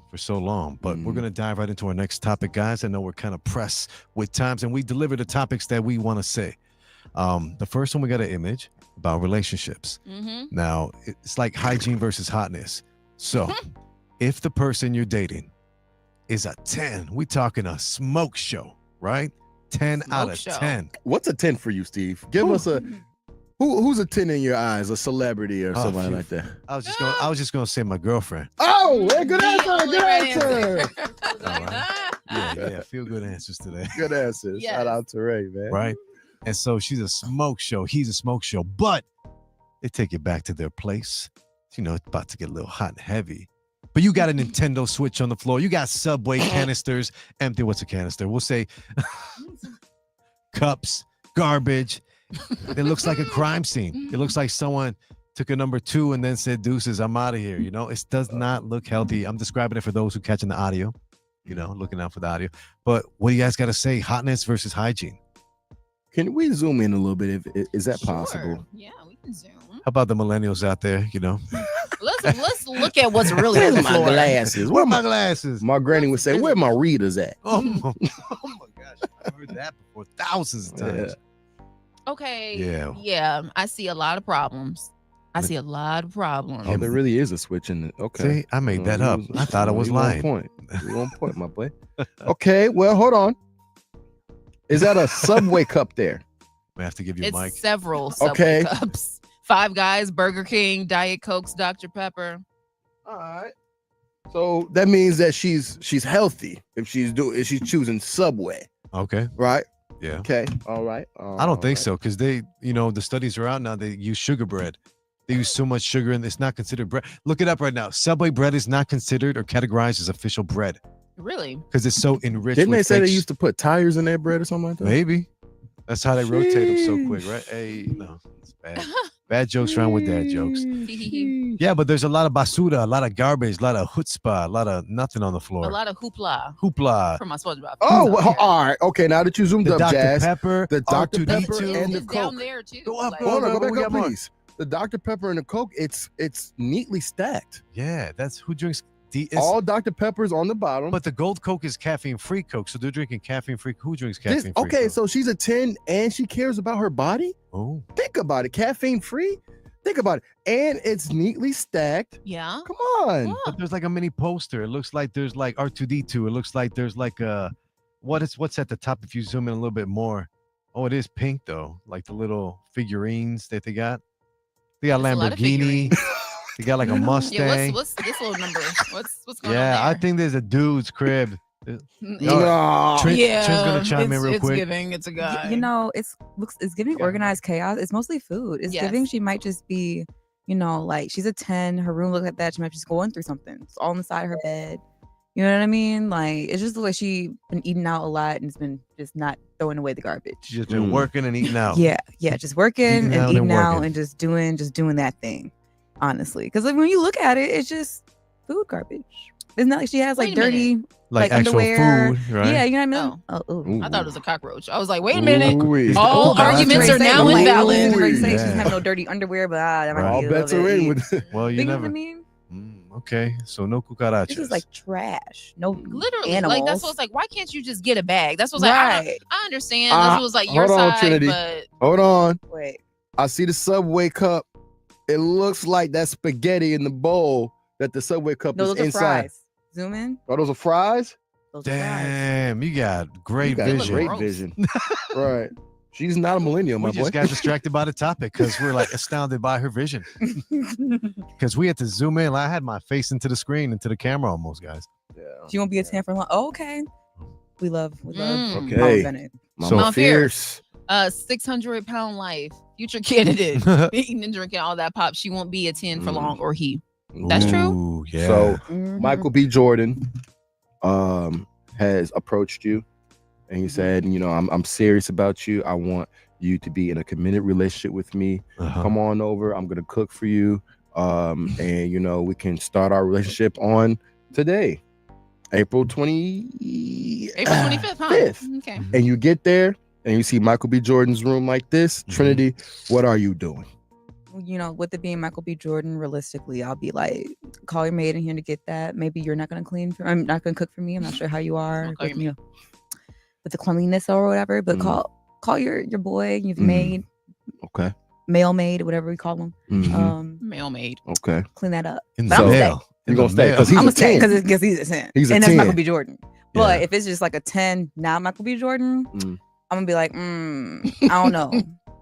for so long. But we're Mhm. gonna dive right into our next topic, guys. I know we're kind of pressed with times, and we deliver the topics that we want to say. The first one, we got an image about relationships. Mm-hmm. Now, it's like hygiene versus hotness. So, if the person you're dating is a 10, we talking a smoke show, right? 10 out Smoke of show. 10. What's a 10 for you, Steve? Give us a who's a 10 in your eyes, a celebrity or Oh, somebody phew. like that. I was just gonna say my girlfriend. Oh, hey, good The answer. only Good right answer. Yeah, feel good answers today. Good answer. Yes. Shout out to Ray, man. Right? And so she's a smoke show. He's a smoke show, but they take you back to their place. You know, it's about to get a little hot and heavy. But you got a Nintendo Switch on the floor. You got Subway canisters empty. What's a canister? We'll say cups, garbage. It looks like a crime scene. It looks like someone took a number 2 and then said, deuces, I'm out of here. You know, it does not look healthy. I'm describing it for those who catching the audio, you know, looking out for the audio. But what do you guys got to say? Hotness versus hygiene. Can we zoom in a little bit? Is that possible? Sure. Yeah, we can zoom. How about the millennials out there, you know? Let's look at what's really on the Where's my floor. glasses? Where are my glasses? My granny would say, "Where my readers at?" Oh my gosh, I've heard that before thousands of times. Okay. Yeah. Yeah, I see a lot of problems. I see a lot of problems. Oh, there really is a switch in it. Okay. See, I made that up. I thought I was You on lying. point. You on point, my boy. Okay, well, hold on. Is that a Subway cup there? We have to give you a It's mic. several Subway Okay. cups. Five Guys, Burger King, Diet Cokes, Dr. Pepper. All right. So that means that she's healthy if she's choosing Subway, Okay. right? Yeah. Okay. All right. I don't think so because they, you know, the studies are out now. They use sugar bread. They use so much sugar and it's not considered bread. Look it up right now. Subway bread is not considered or categorized as official bread Really? because it's so enriched. Didn't they with say they fake used to put tires in their bread or something like that? Maybe. That's how they rotate them so quick, right? Hey, no, it's bad. Bad jokes round with dad jokes. Yeah, but there's a lot of basura, a lot of garbage, a lot of chutzpah, a lot of nothing on the floor. A lot of hoopla Hoopla. from my SpongeBob. Oh, fans out well, there. all right. Okay, now that you zoomed The up, Dr. Jazz, Pepper, the Dr. R2D2. Pepper It's, and the it's down Coke. there too. Go up, Like, go Hold on, go We back got up, more. please. The Dr. Pepper and the Coke, it's neatly stacked. Yeah, that's who drinks. All Dr. Peppers on the bottom. But the gold Coke is caffeine-free Coke, so they're drinking caffeine-free. Who drinks caffeine-free? Okay, Coke? so she's a 10 and she cares about her body? Oh, Think about it. Caffeine free? Think about it. And it's neatly stacked. Yeah. Come on. but there's like a mini poster. It looks like there's like R2D2. It looks like there's like a what's at the top if you zoom in a little bit more. Oh, it is pink though, like the little figurines that they got. They got There's a lot of Lamborghini. figurines. They got like a Yeah, Mustang. what's this little number? What's going Yeah, on I there? think there's a dude's crib. No. Trent's gonna chime in real it's quick. giving. It's a guy. You know, it's giving Yeah. organized chaos. It's mostly food. It's Yes. giving she might just be, you know, like she's a 10. Her room looks like that. She might be just going through something. It's all on the side of her bed. You know what I mean? Like it's just the way she been eating out a lot and has been just not throwing away the garbage. She's just been working and eating out. Yeah, just working Eating and out eating and out working. and just doing that thing. Honestly, because like when you look at it, it's just food garbage. It's not like she has like Wait a minute. dirty, like, like, actual underwear. food, right? Yeah, you know what I mean. Oh. Ooh. I thought it was a cockroach. I was like, wait a minute. Ooh-wee. All That's arguments what are they say, now but, like, invalid. Like, say she Yeah. doesn't have no dirty underwear, but that might Right. be All a little bets are bit- in with Well, you You know what never. I mean? Okay, so no This cucarachas. is like trash. No Literally, animals. like that's what's like. Why can't you just get a bag? That's what's like. Right. I understand. That's what's like your Hold on, side, Trinity. but Hold on. Wait. I see the Subway cup. It looks like that spaghetti in the bowl that the Subway cup No, is those are inside. fries. Zoom in. Oh, those are fries? Those are fries. Damn, you got great You got vision. great Gross. vision. Right. She's not a millennial, my We just boy. got distracted by the topic because we're like astounded by her vision. Because we had to zoom in. I had my face into the screen, into the camera almost, guys. Yeah. She won't be a 10 for long. Oh, okay. We love. Mm. Okay. Olive Bennett. So- Mama Mount Fierce. 600-pound life, future candidate, eating and drinking all that pop. She won't be a 10 for long, or he. That's true. Ooh, yeah. So Mhm. Michael B. Jordan has approached you and he said, you know, I'm serious about you. I want you to be in a committed relationship with me. Uh-huh. Come on over. I'm gonna cook for you. And you know, we can start our relationship on today, April 25th. Huh? Okay. And you get there and you see Michael B. Jordan's room like this. Trinity, what are you doing? You know, with it being Michael B. Jordan, realistically, I'll be like, call your maid in here to get that. Maybe you're not gonna clean. I'm not gonna cook for me. I'm not sure how you are Call with, your with the cleanliness or whatever. But Mhm. call your boy, your Mhm. maid, Okay. male maid, whatever we call them. Mhm. Male maid. Okay. Clean that up. In But the I'm gonna mail. You're gonna stay because he's I'm a gonna say 10. because he's a 10. He's a and that's 10. Michael B. Jordan. But Yeah. if it's just like a 10, not Michael B. Jordan, Mm. I'm gonna be like, I don't know.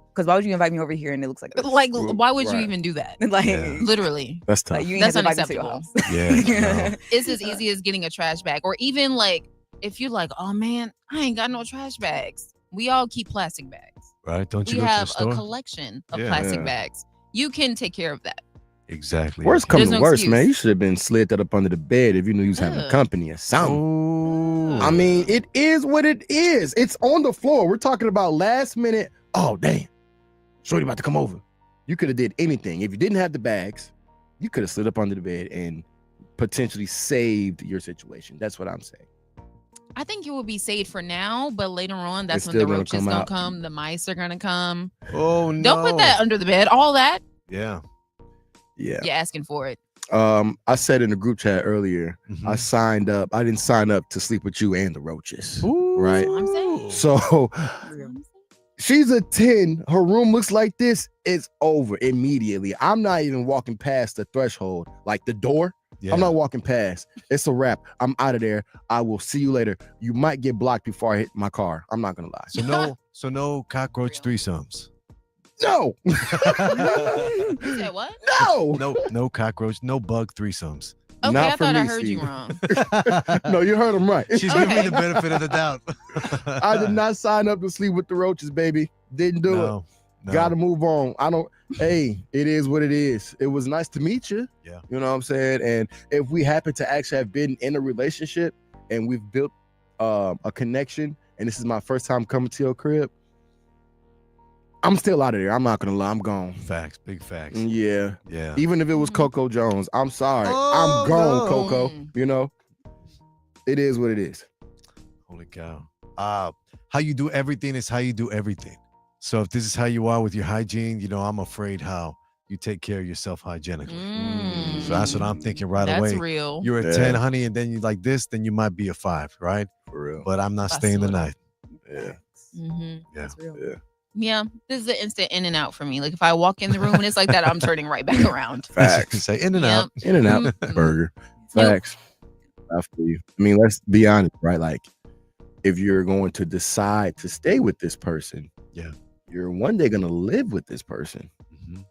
Because why would you invite me over here and it looks like this? Like, why would you Right. even do that? like, Yeah. Literally, That's tough. like you ain't That's have to invite me to your unacceptable. house. Yeah, no. it's as easy as getting a trash bag, or even like if you're like, oh man, I ain't got no trash bags. We all keep plastic bags. Right? Don't you We go to the have a store? collection of Yeah. plastic Yeah. bags. You can take care of that. Exactly. Worst comes There's to no worst, excuse. man. You should have been slid that up under the bed if you knew you was having Ugh. company or something. Oh. I mean, it is what it is. It's on the floor. We're talking about last minute. Oh, damn. Shorty about to come over. You could have did anything. If you didn't have the bags, you could have slid up under the bed and potentially saved your situation. That's what I'm saying. I think it will be saved for now, but later on, that's It's when still the gonna roaches come gonna out. come, the mice are gonna come. Oh no. Don't put that under the bed. All that, Yeah. Yeah. you're asking for it. I said in the group chat earlier, Mhm. I signed up. I didn't sign up to sleep with you and the roaches. Ooh. Right. That's what I'm saying. So she's a 10. Her room looks like this. It's over immediately. I'm not even walking past the threshold, like the door. Yeah. I'm not walking past. It's a wrap. I'm out of there. I will see you later. You might get blocked before I hit my car. I'm not gonna lie. So no cockroach threesomes. No. You said what? No. No cockroach, no bug threesomes. Okay, Not I for thought I me, heard you Steve. wrong. No, you heard him right. She's giving me Okay. the benefit of the doubt. I did not sign up to sleep with the roaches, baby. Didn't do it. No. Gotta move on. Hey, it is what it is. It was nice to meet you. Yeah. You know what I'm saying? And if we happen to actually have been in a relationship and we've built a connection, and this is my first time coming to your crib, I'm still out of there. I'm not gonna lie. I'm gone. Facts, big facts. Yeah. Yeah. Even if it was Coco Jones, I'm sorry. Oh, I'm gone, no. Coco. You know? It is what it is. Holy cow. How you do everything is how you do everything. So if this is how you are with your hygiene, you know, I'm afraid how you take care of yourself hygienically. So that's what I'm thinking right That's away. real. You're a Yeah. 10, honey, and then you like this, then you might be a 5, right? For real. But I'm not That's staying the little. night. Yeah. Mm-hmm. Yeah. That's real. Yeah. Yeah, this is an instant in and out for me. Like if I walk in the room and it's like that, I'm turning right back around. Facts. Say in and Yep. out. In and out Mhm. burger. Yep. Facts. I feel you. I mean, let's be honest, right? Like, if you're going to decide to stay with this person, Yeah. you're one day gonna live with this person. Mhm.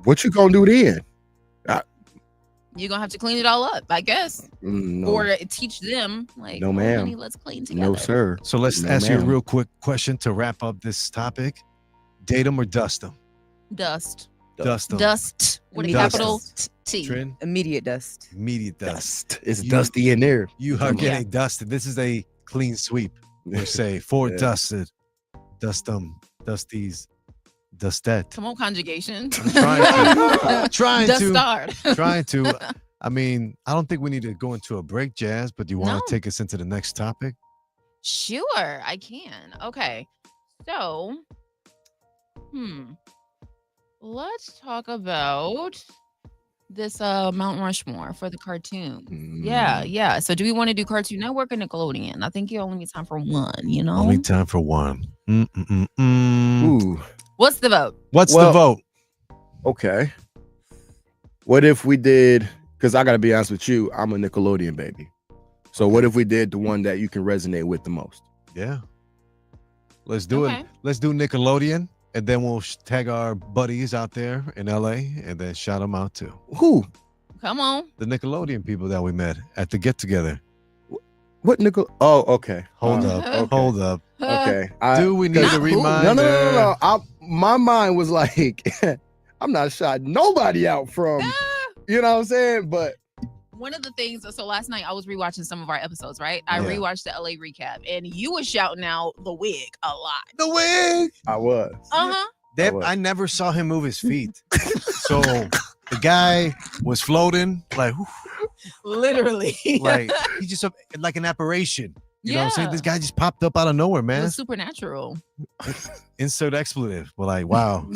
What you gonna do then? You're gonna have to clean it all up, I guess. No, Or teach them, like, No, "Oh, ma'am. honey, let's clean together. no, sir. So let's No, ask you a ma'am. real quick question to wrap up this topic. Date them or dust them? Dust. Dust them. Dust. With a Dust. capital T. Trin, Immediate dust. immediate dust. Dust. It's You- dusty in there. You are Come on. getting dusted. This is a clean sweep. We say four Yeah. dusted, dust them, dusties, dusted. Come on, conjugation. Trying Dust to, starred. trying to. I mean, I don't think we need to go into a break, Jazz, but do you want No. to take us into the next topic? Sure, I can. Okay. So, let's talk about this Mount Rushmore for the cartoon. Yeah. So do we want to do Cartoon Network or Nickelodeon? I think you only need time for one, you know? Only time for one. Ooh. What's the vote? What's the vote? Okay. What if we did, because I got to be honest with you, I'm a Nickelodeon baby. So what if we did the one that you can resonate with the most? Yeah. Let's do it. Let's do Nickelodeon, and then we'll tag our buddies out there in LA and then shout them out too. Who? Come on. The Nickelodeon people that we met at the get together. What Oh, okay. Hold up. Okay. Hold up. Okay. Do we need a reminder? No. My mind was like, I'm not shouting nobody out from, you know what I'm saying? But one of the things, so last night I was rewatching some of our episodes, right? I rewatched the LA recap, and you were shouting out the wig a lot. The wig. I was. I never saw him move his feet. So the guy was floating like, literally, like he just like an apparition. You know what I'm saying? This guy just popped up out of nowhere, man. It was supernatural. Insert expletive. We're like, wow.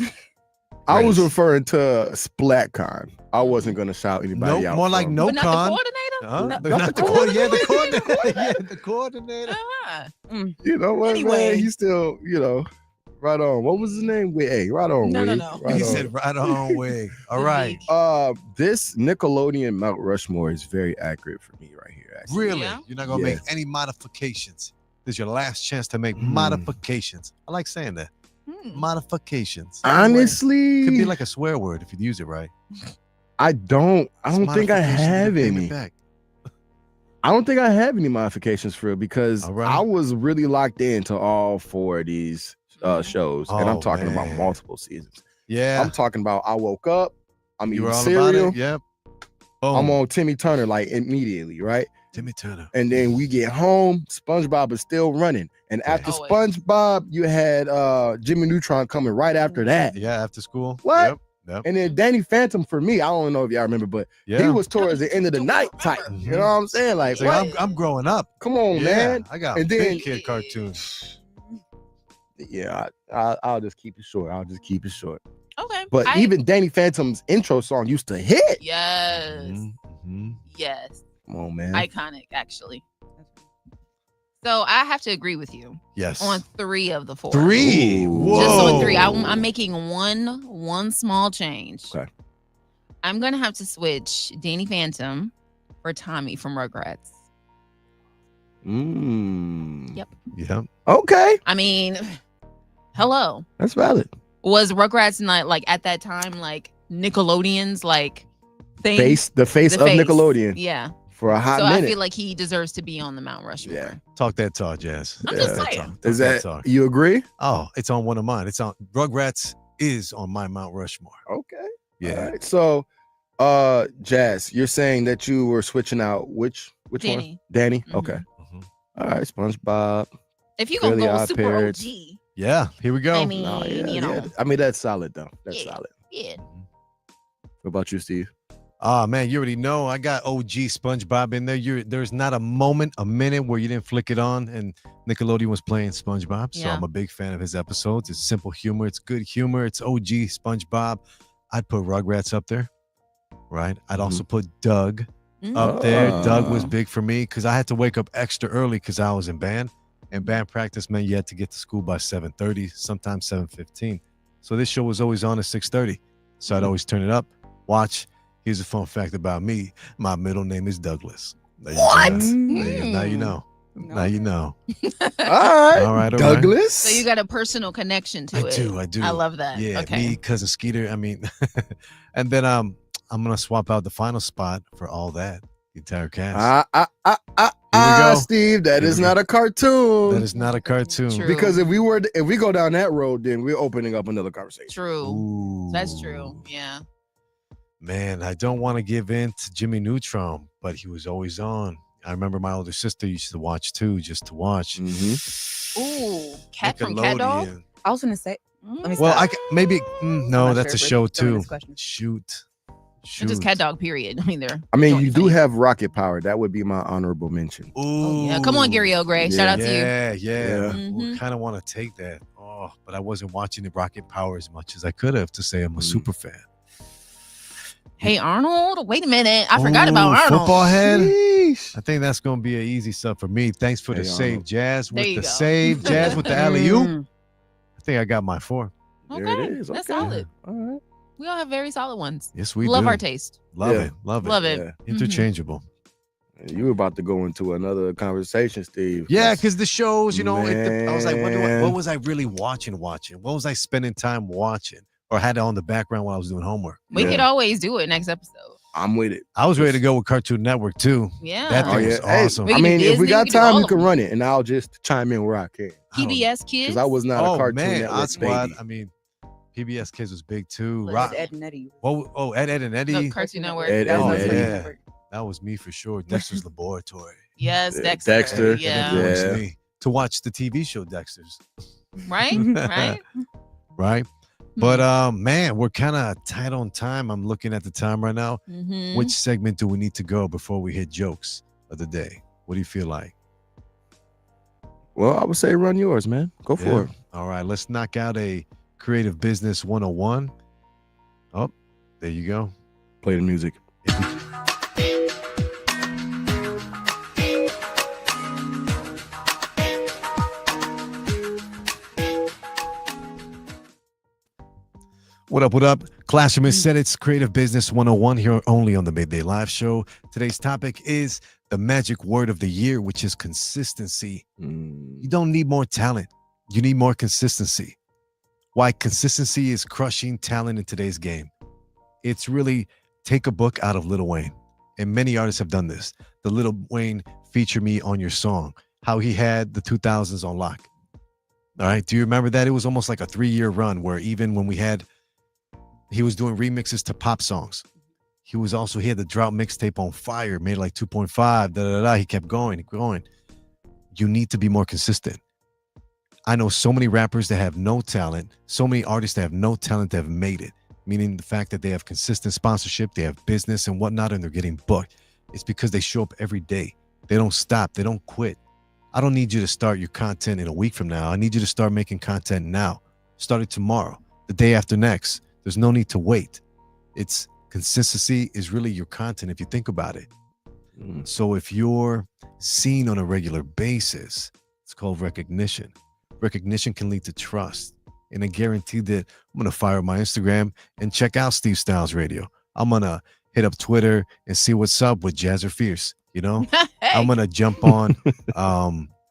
I was referring to SplatCon. I wasn't gonna shout anybody out. More like no but con. Not the coordinator. Not the coordinator. Yeah, the coordinator. Yeah, the coordinator. You know what, Anyway. man? He's still, right on. What was his name? Wait, right on. No. Right He on. said right on wig. All right. This Nickelodeon Mount Rushmore is very accurate for me right here. Actually. Really? Yeah. You're not gonna make any modifications. This is your last chance to make modifications. I like saying that. Modifications. Honestly, could be like a swear word if you use it right. I don't think I have any. I don't think I have any modifications for it because I was really locked into all four of these shows, and I'm talking about multiple seasons. Yeah, I'm talking about. I woke up, I'm you eating were all cereal. about it. Yep. Boom. I'm on Timmy Turner like immediately, right? Timmy Turner. And then we get home, SpongeBob is still running. And after SpongeBob, you had Jimmy Neutron coming right after that. Yeah, after school. What? Yep. And then Danny Phantom for me, I don't know if y'all remember, but he was towards the end of the night type. You know what I'm saying? Like, I'm growing up. Come on, man. I got and big kid cartoons. Yeah, I'll just keep it short. Okay. But even Danny Phantom's intro song used to hit. Yes. Yes. Come on, man. Iconic, actually. So I have to agree with you. Yes. On 3 of the 4. 3. Whoa. Just on 3. I'm making one small change. Okay. I'm gonna have to switch Danny Phantom for Tommy from Rugrats. Yep. Okay. I mean, hello. That's valid. Was Rugrats not like at that time like Nickelodeon's like thing? The face of Nickelodeon. Yeah. For a hot so minute. I feel like he deserves to be on the Mount Rushmore. Yeah. Talk that talk, Jazz. I'm just saying. Is that you agree? Oh, it's on one of mine. It's on Rugrats is on my Mount Rushmore. Okay. Yeah. All right. So Jazz, you're saying that you were switching out which Danny. one? Danny? Okay. All right, SpongeBob. If you're gonna Fairly go Odd super Parents. OG. Yeah, here we go. I mean, you know. I mean, that's solid though. That's Yeah. solid. Yeah. What about you, Steve? Ah, man, you already know I got OG SpongeBob in there. There's not a minute where you didn't flick it on and Nickelodeon was playing SpongeBob. So Yeah. I'm a big fan of his episodes. It's simple humor. It's good humor. It's OG SpongeBob. I'd put Rugrats up there, right? I'd also put Doug up there. Doug was big for me because I had to wake up extra early because I was in band. And band practice meant you had to get to school by 7:30, sometimes 7:15. So this show was always on at 6:30. So I'd always turn it up, watch. Here's a fun fact about me. My middle name is Douglas. What? Now you know. Now you know. All right. All Douglas. right. So you got a personal connection to it. I do. I love that. Yeah, Okay. me, cousin Skeeter. I mean, and then I'm gonna swap out the final spot for all that. The entire cast. Steve, that is not a cartoon. That is not a cartoon. True. Because if we go down that road, then we're opening up another conversation. True. Ooh. That's true. Yeah. Man, I don't want to give in to Jimmy Neutron, but he was always on. I remember my older sister used to watch too, just to watch. Ooh, Cat from Cat Dog. Nickelodeon. I was gonna say. Let me Well, stop. maybe I'm no, not that's sure a if we're show throwing too. this question. Shoot. It's just Cat Dog. Period. I mean, they're. I mean, doing you it do funny. have Rocket Power. That would be my honorable mention. Ooh. Yeah, come on, Gary O'Gray. Shout out to you. Yeah. Mhm. Kind of want to take that. Oh, but I wasn't watching the Rocket Power as much as I could have to say I'm a super fan. Hey Arnold, wait a minute. I forgot about Arnold. Football head. Sheesh. I think that's gonna be an easy sub for me. Thanks for the Hey, save, Arnold. Jazz. There With you the go. save, Jazz with the alley oop. I think I got my 4. There Okay, it is. that's Okay. solid. All right. We all have very solid ones. Yes, we Love do. our taste. Love Yeah. it. Love it. Love it. Yeah. Mhm. Interchangeable. You were about to go into another conversation, Steve. Yeah, because the shows, you know, I was like, Man. what was I really watching? What was I spending time watching? Or had it on the background while I was doing homework? We Yeah. could always do it next episode. I'm with it. I was ready to go with Cartoon Network too. Yeah. That Oh, thing yeah. was Hey, awesome. We I can do mean, if we Disney, got we can do time, all we of can them. run it, and I'll just chime in where I can. PBS Kids. Because I was not a Cartoon man, Network Squad. baby. I mean, PBS Kids was big too. Ed, Rock. Ed and Eddie. Ed and Eddie. No, Cartoon Network. Ed, That Ed, was and Cartoon Eddie. Network. That was me for sure. Dexter's Laboratory. Yes, Yeah, Dexter. Dexter. Yeah. Influenced Yeah. me to watch the TV show Dexter's. Right? Right? Right. But man, we're kind of tight on time. I'm looking at the time right now. Mhm. Which segment do we need to go before we hit jokes of the day? What do you feel like? Well, I would say run yours, man. Go for Yeah. it. All right, let's knock out a creative business 101. Oh, there you go. Play the music. What up, what up? Classroom said it's Creative Business 101 here only on the Midday Live Show. Today's topic is the magic word of the year, which is consistency. You don't need more talent. You need more consistency. Why consistency is crushing talent in today's game. It's really take a book out of Lil Wayne. And many artists have done this. The Lil Wayne Feature Me on Your Song, how he had the 2000s on lock. All right. Do you remember that? It was almost like a 3-year run where even when he was doing remixes to pop songs. He had the Drought mixtape on fire, made like 2.5, He kept going. You need to be more consistent. I know so many rappers that have no talent, so many artists that have no talent that have made it, meaning the fact that they have consistent sponsorship, they have business and whatnot, and they're getting booked. It's because they show up every day. They don't stop. They don't quit. I don't need you to start your content in a week from now. I need you to start making content now. Start it tomorrow, the day after next. There's no need to wait. It's consistency is really your content if you think about it. So if you're seen on a regular basis, it's called recognition. Recognition can lead to trust. And I guarantee that I'm going to fire up my Instagram and check out Steve Styles Radio. I'm going to hit up Twitter and see what's up with Jazz or Fierce. You know, I'm going to jump on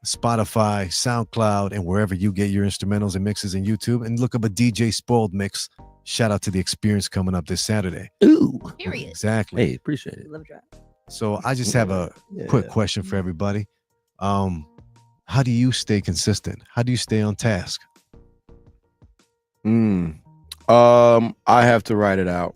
Spotify, SoundCloud, and wherever you get your instrumentals and mixes in YouTube and look up a DJ Spoiled mix. Shout out to the experience coming up this Saturday. Ooh. Period. Exactly. Hey, appreciate it. Love drop. So I just have a quick question for everybody. How do you stay consistent? How do you stay on task? I have to write it out.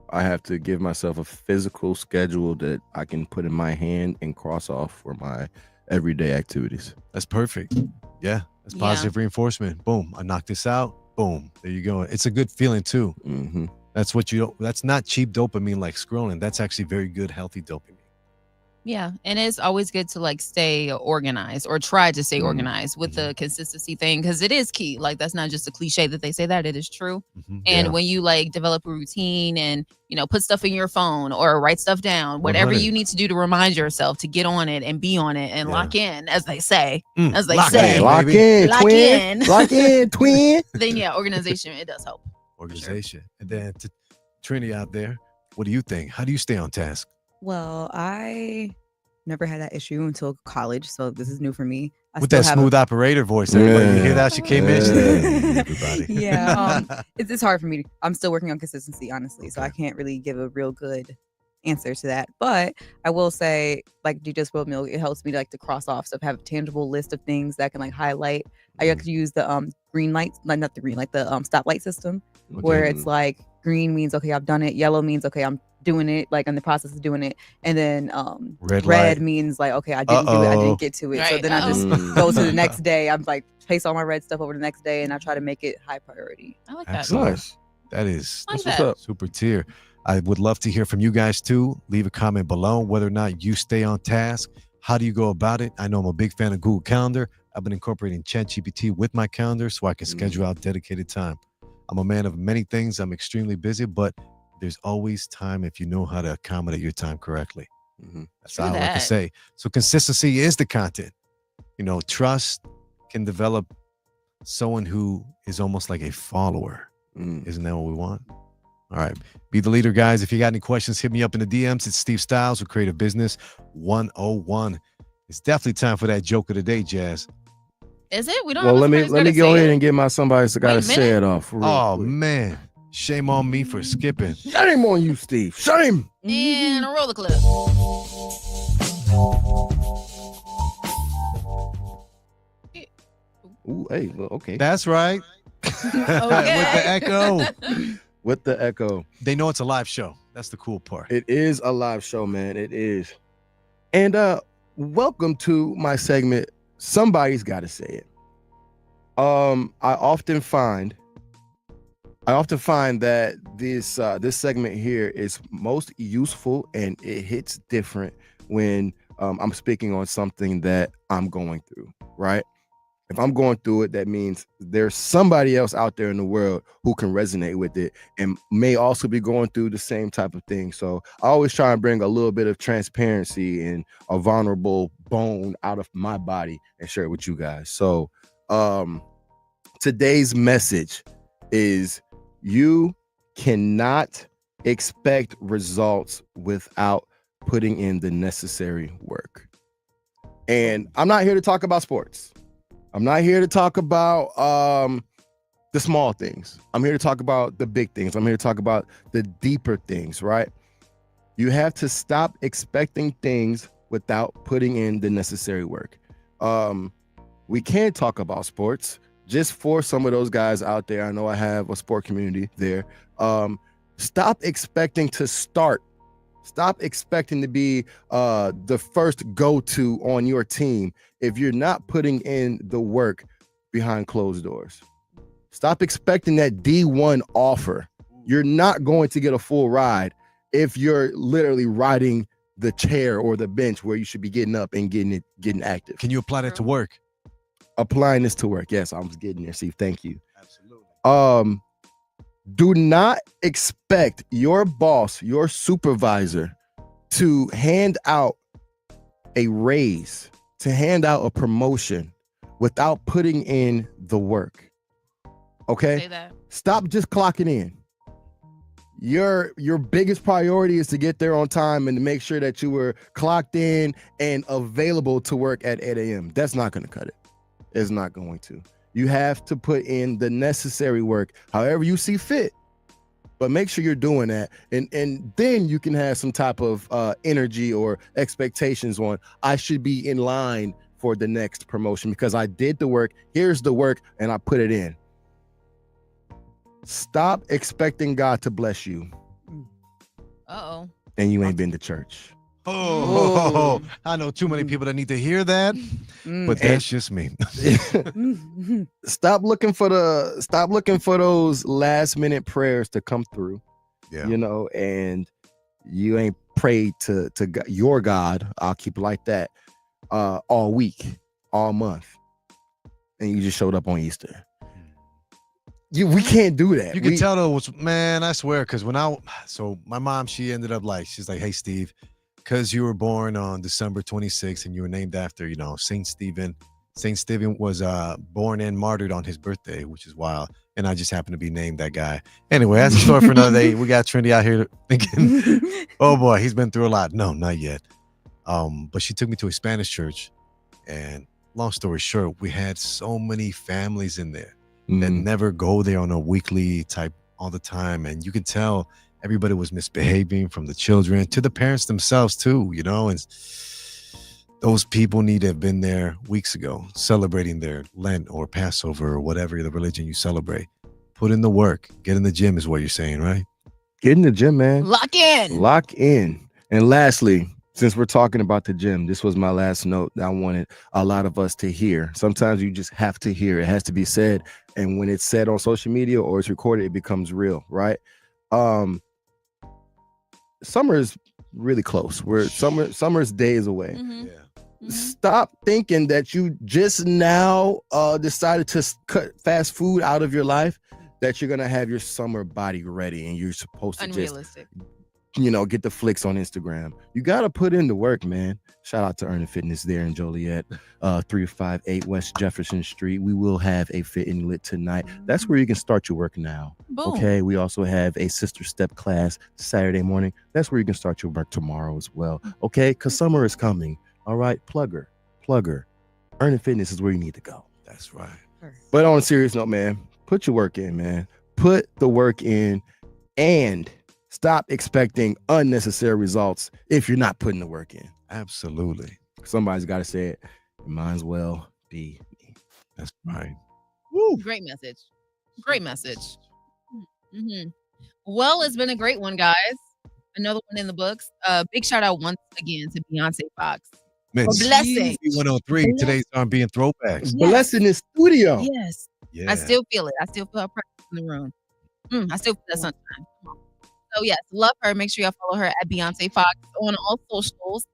I have to give myself a physical schedule that I can put in my hand and cross off for my everyday activities. That's perfect. Yeah, that's positive reinforcement. Boom, I knocked this out. Boom, there you go. It's a good feeling too. That's not cheap dopamine like scrolling. That's actually very good, healthy dopamine. Yeah. And it's always good to like stay organized or try to stay organized with the consistency thing because it is key. Like that's not just a cliche that they say that, it is true. And when you like develop a routine and, you know, put stuff in your phone or write stuff down, whatever 100. you need to do to remind yourself to get on it and be on it and lock in, as they say, as they Lock say. in, Lock baby. in, Lock twin. in. Lock in, twin. Then yeah, organization, it does help. Organization. And then to Trini out there, what do you think? How do you stay on task? Well, I never had that issue until college, so this is new for me. With that smooth operator voice, everybody, you hear that? She came in. She Yeah. everybody. Yeah, it's hard for me. I'm still working on consistency, honestly, so I can't really give a real good answer to that. But I will say, like DJ Spoiled Milk, it helps me to, like to cross off stuff, have a tangible list of things that I can like highlight. I like to use the green lights, like not the green, like the stoplight system, where it's like green means okay, I've done it. Yellow means okay, I'm doing it, like in the process of doing it, and then red means like okay, I didn't do it, I didn't get to it. So then I just go to the next day. I'm like place all my red stuff over the next day, and I try to make it high priority. I like that. Excellent. Nice. That is Like that's that. what's up. Super tier. I would love to hear from you guys too. Leave a comment below whether or not you stay on task. How do you go about it? I know I'm a big fan of Google Calendar. I've been incorporating ChatGPT with my calendar so I can schedule out dedicated time. I'm a man of many things. I'm extremely busy, but there's always time if you know how to accommodate your time correctly. That's True all I like to that. say. So consistency is the content. Trust can develop someone who is almost like a follower. Isn't that what we want? All right. Be the leader, guys. If you got any questions, hit me up in the DMs. It's Steve Styles with Creative Business 101. It's definitely time for that joke of the day, Jazz. Is it? We don't Well, have let me go ahead and get somebody's got to say it off. Oh, man. Shame on me for skipping. Shame on you, Steve. Shame. And roll the clip. Ooh, hey, well, okay. That's right. With the echo. With the echo. They know it's a live show. That's the cool part. It is a live show, man. It is. And welcome to my segment. Somebody's got to say it. I often find that this segment here is most useful and it hits different when I'm speaking on something that I'm going through, right? If I'm going through it, that means there's somebody else out there in the world who can resonate with it and may also be going through the same type of thing. So I always try and bring a little bit of transparency and a vulnerable bone out of my body and share it with you guys. So today's message is you cannot expect results without putting in the necessary work. And I'm not here to talk about sports. I'm not here to talk about the small things. I'm here to talk about the big things. I'm here to talk about the deeper things, right? You have to stop expecting things without putting in the necessary work. We can talk about sports just for some of those guys out there. I know I have a sport community there. Stop expecting to start. Stop expecting to be the first go-to on your team if you're not putting in the work behind closed doors. Stop expecting that D1 offer. You're not going to get a full ride if you're literally riding the chair or the bench where you should be getting up and getting active. Can you apply that to work? Applying this to work. Yes, I was getting there, Steve. Thank you. Absolutely. Do not expect your boss, your supervisor, to hand out a raise, to hand out a promotion without putting in the work. Okay? Say that. Stop just clocking in. Your biggest priority is to get there on time and to make sure that you were clocked in and available to work at 8 a.m. That's not going to cut it. It's not going to. You have to put in the necessary work, however you see fit. But make sure you're doing that. And then you can have some type of energy or expectations on, I should be in line for the next promotion because I did the work. Here's the work and I put it in. Stop expecting God to bless you. Uh-oh. And you ain't been to church. Oh, I know too many people that need to hear that, but that's just me. Stop looking for those last minute prayers to come through. Yeah. And you ain't prayed to your God. I'll keep it like that. All week, all month, and you just showed up on Easter. We can't do that. You can tell though, man, I swear, because so my mom, she's like, hey, Steve, because you were born on December 26th and you were named after, Saint Stephen. Saint Stephen was born and martyred on his birthday, which is wild. And I just happened to be named that guy. Anyway, that's a story for another day. We got Trinity out here thinking, oh boy, he's been through a lot. No, not yet. But she took me to a Spanish church. And long story short, we had so many families in there that never go there on a weekly type all the time. And you could tell everybody was misbehaving, from the children to the parents themselves too, and those people need to have been there weeks ago celebrating their Lent or Passover or whatever the religion you celebrate. Put in the work. Get in the gym is what you're saying, right? Get in the gym, man. Lock in. Lock in. And lastly, since we're talking about the gym, this was my last note that I wanted a lot of us to hear. Sometimes you just have to hear. It has to be said. And when it's said on social media or it's recorded, it becomes real, right? Summer is really close. Summer's days away. Mm-hmm. Yeah. Stop thinking that you just now decided to cut fast food out of your life, that you're gonna have your summer body ready and you're supposed to just, Unrealistic. get the flicks on Instagram. You gotta put in the work, man. Shout out to Earn Fitness there in Joliet, 358 West Jefferson Street. We will have a fit and lit tonight. That's where you can start your work now. Boom. Okay. We also have a sister step class Saturday morning. That's where you can start your work tomorrow as well. Okay, because summer is coming. All right, plugger. Earn Fitness is where you need to go. That's right. But on a serious note, man, put your work in, man. Put the work in and stop expecting unnecessary results if you're not putting the work in. Absolutely. Somebody's got to say it. It might as well be me. That's right. Woo. Great message. Great message. Well, it's been a great one, guys. Another one in the books. Big shout out once again to Bioncé Foxx. Miss Blessing. 103. Today's R&B and throwbacks. Blessing in studio. Yes. Yeah. I still feel it. I still feel her presence in the room. I still feel that sunshine. Come on. So yes, love her. Make sure y'all follow her at Bioncé Foxx on all socials.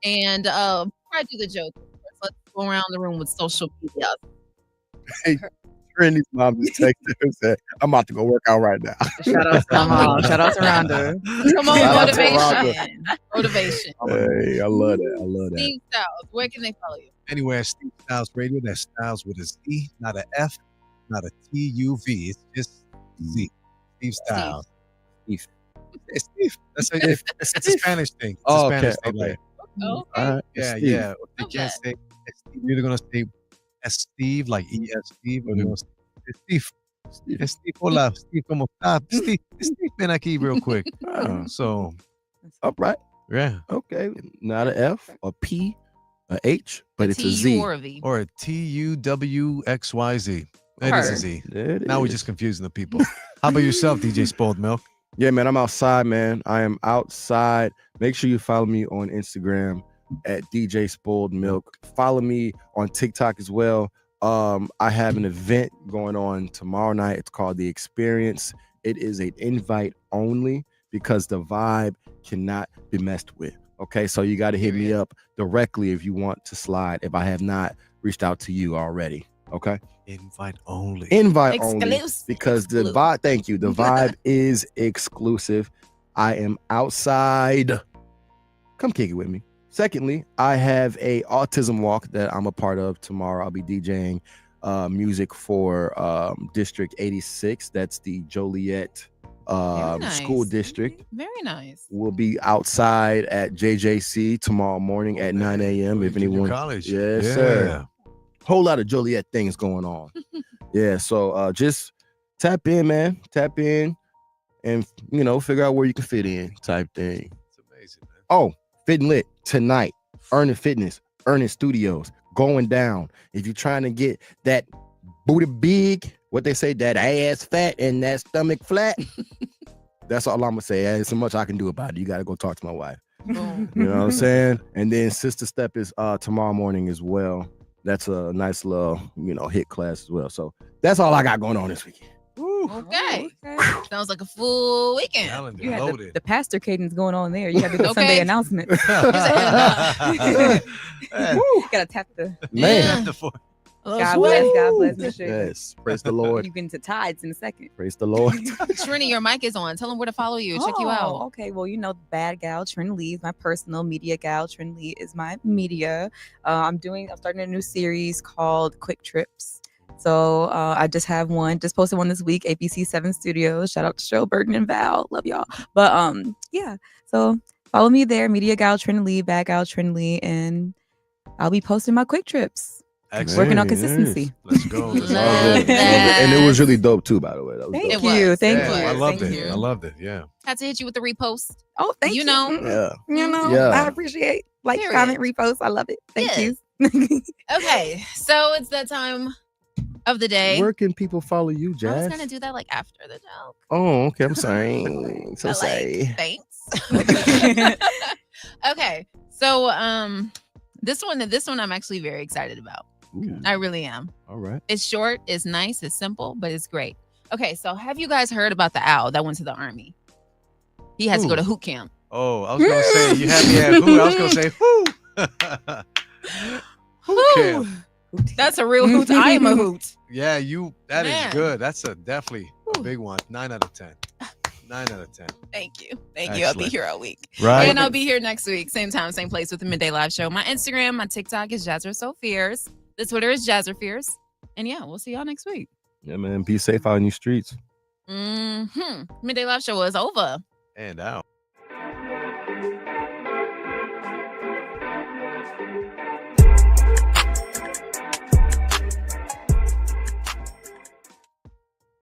And before I do the joke, let's go around the room with social media. Hey, Trinity's mom just texted her and said, I'm about to go work out right now. Shout out to my mom. Shout out to Rhonda. Come on, Shout out to motivation. Motivation. Hey, I love that. Steve Styles, where can they follow you? Anywhere at Steve Styles Radio. That's Styles with a Z, not a F, not a T-U-V. It's just Z. Steve Styles. Steve. It's Steve. It's a Spanish thing. It's Oh, a Spanish okay. thing. Like, All right. yeah, Steve. yeah. They can't say it's Steve. You're either gonna say as Steve, like E-S Steve, or they're gonna say it's Steve. It's Steve. Hola, Steve. ¿Cómo está? Steve, ven aquí real quick. So, upright. Yeah. Okay. Not an F, a P, a H, but it's a Z. Or a V. Or a T-U-W-X-Y-Z. It is a Z. Now we're just confusing the people. How about yourself, DJ Spoiled Milk? Yeah, man, I'm outside, man. I am outside. Make sure you follow me on Instagram at DJ Spoiled Milk. Follow me on TikTok as well. I have an event going on tomorrow night. It's called The Experience. It is an invite only because the vibe cannot be messed with. Okay, so you got to hit me up directly if you want to slide, if I have not reached out to you already. Okay. Invite only. Invite only. Because the vibe, thank you. The vibe is exclusive. I am outside. Come kick it with me. Secondly, I have a autism walk that I'm a part of tomorrow. I'll be DJing music for District 86. That's the Joliet school district. Very nice. We'll be outside at JJC tomorrow morning at 9 a.m. If anyone. College. Yes, sir. Whole lot of Joliet things going on. Yeah, so just tap in, man. Tap in and, figure out where you can fit in type thing. It's amazing, man. Oh, Fit and Lit tonight. Earning Fitness, Earning Studios, going down. If you're trying to get that booty big, what they say, that ass fat and that stomach flat, that's all I'm going to say. There's so much I can do about it. You got to go talk to my wife. You know what I'm saying? And then Sister Step is tomorrow morning as well. That's a nice little, hit class as well. So that's all I got going on this weekend. Okay. Sounds like a full weekend. You had the pastor cadence going on there. You had the Sunday announcement. Hey. Gotta tap the man. God bless. Make sure. Yes, praise the Lord. You get into tides in a second. Praise the Lord. Trini, your mic is on. Tell them where to follow you. Check you out. Okay, well, Bad Gal Trin Lee is my personal media gal. Trin Lee is my media. I'm starting a new series called Quick Trips. So I just have one, just posted one this week, ABC 7 Studios. Shout out to Cheryl Burton and Val. Love y'all. But yeah, so follow me there, Media Gal Trin Lee, Bad Gal Trin Lee, and I'll be posting my quick trips. Excellent. Working on consistency. Let's go. And it was really dope too, by the way. That was Thank dope. you. Thank you. I loved Thank it. you. I loved it. Yeah. Had to hit you with the repost. Oh, thank you. Yeah. Yeah. I appreciate comment, repost. I love it. Thank you. Okay, so it's that time of the day. Where can people follow you, I was Jazz? gonna do that after the joke. Oh, okay. I'm sorry. So sorry. Thanks. Okay, so this one I'm actually very excited about. Ooh. I really am. All right. It's short, it's nice, it's simple, but it's great. Okay, so have you guys heard about the owl that went to the army? He had to go to boot camp. Oh, I was gonna say you had me at who? I was gonna say who. Who camp? That's a real hoot. I am a hoot. Yeah, that Man. is good. That's a definitely. A big one. 9 out of 10. 9 out of 10. Thank you. Thank you. I'll be Excellent. here all week. Right. And I'll be here next week. Same time, same place with the Midday Live Show. My Instagram, my TikTok is Jazzer So Fierce. The Twitter is Jazzer Fierce. And yeah, we'll see y'all next week. Yeah, man. Be safe out in these streets. Midday Live Show is over. And out.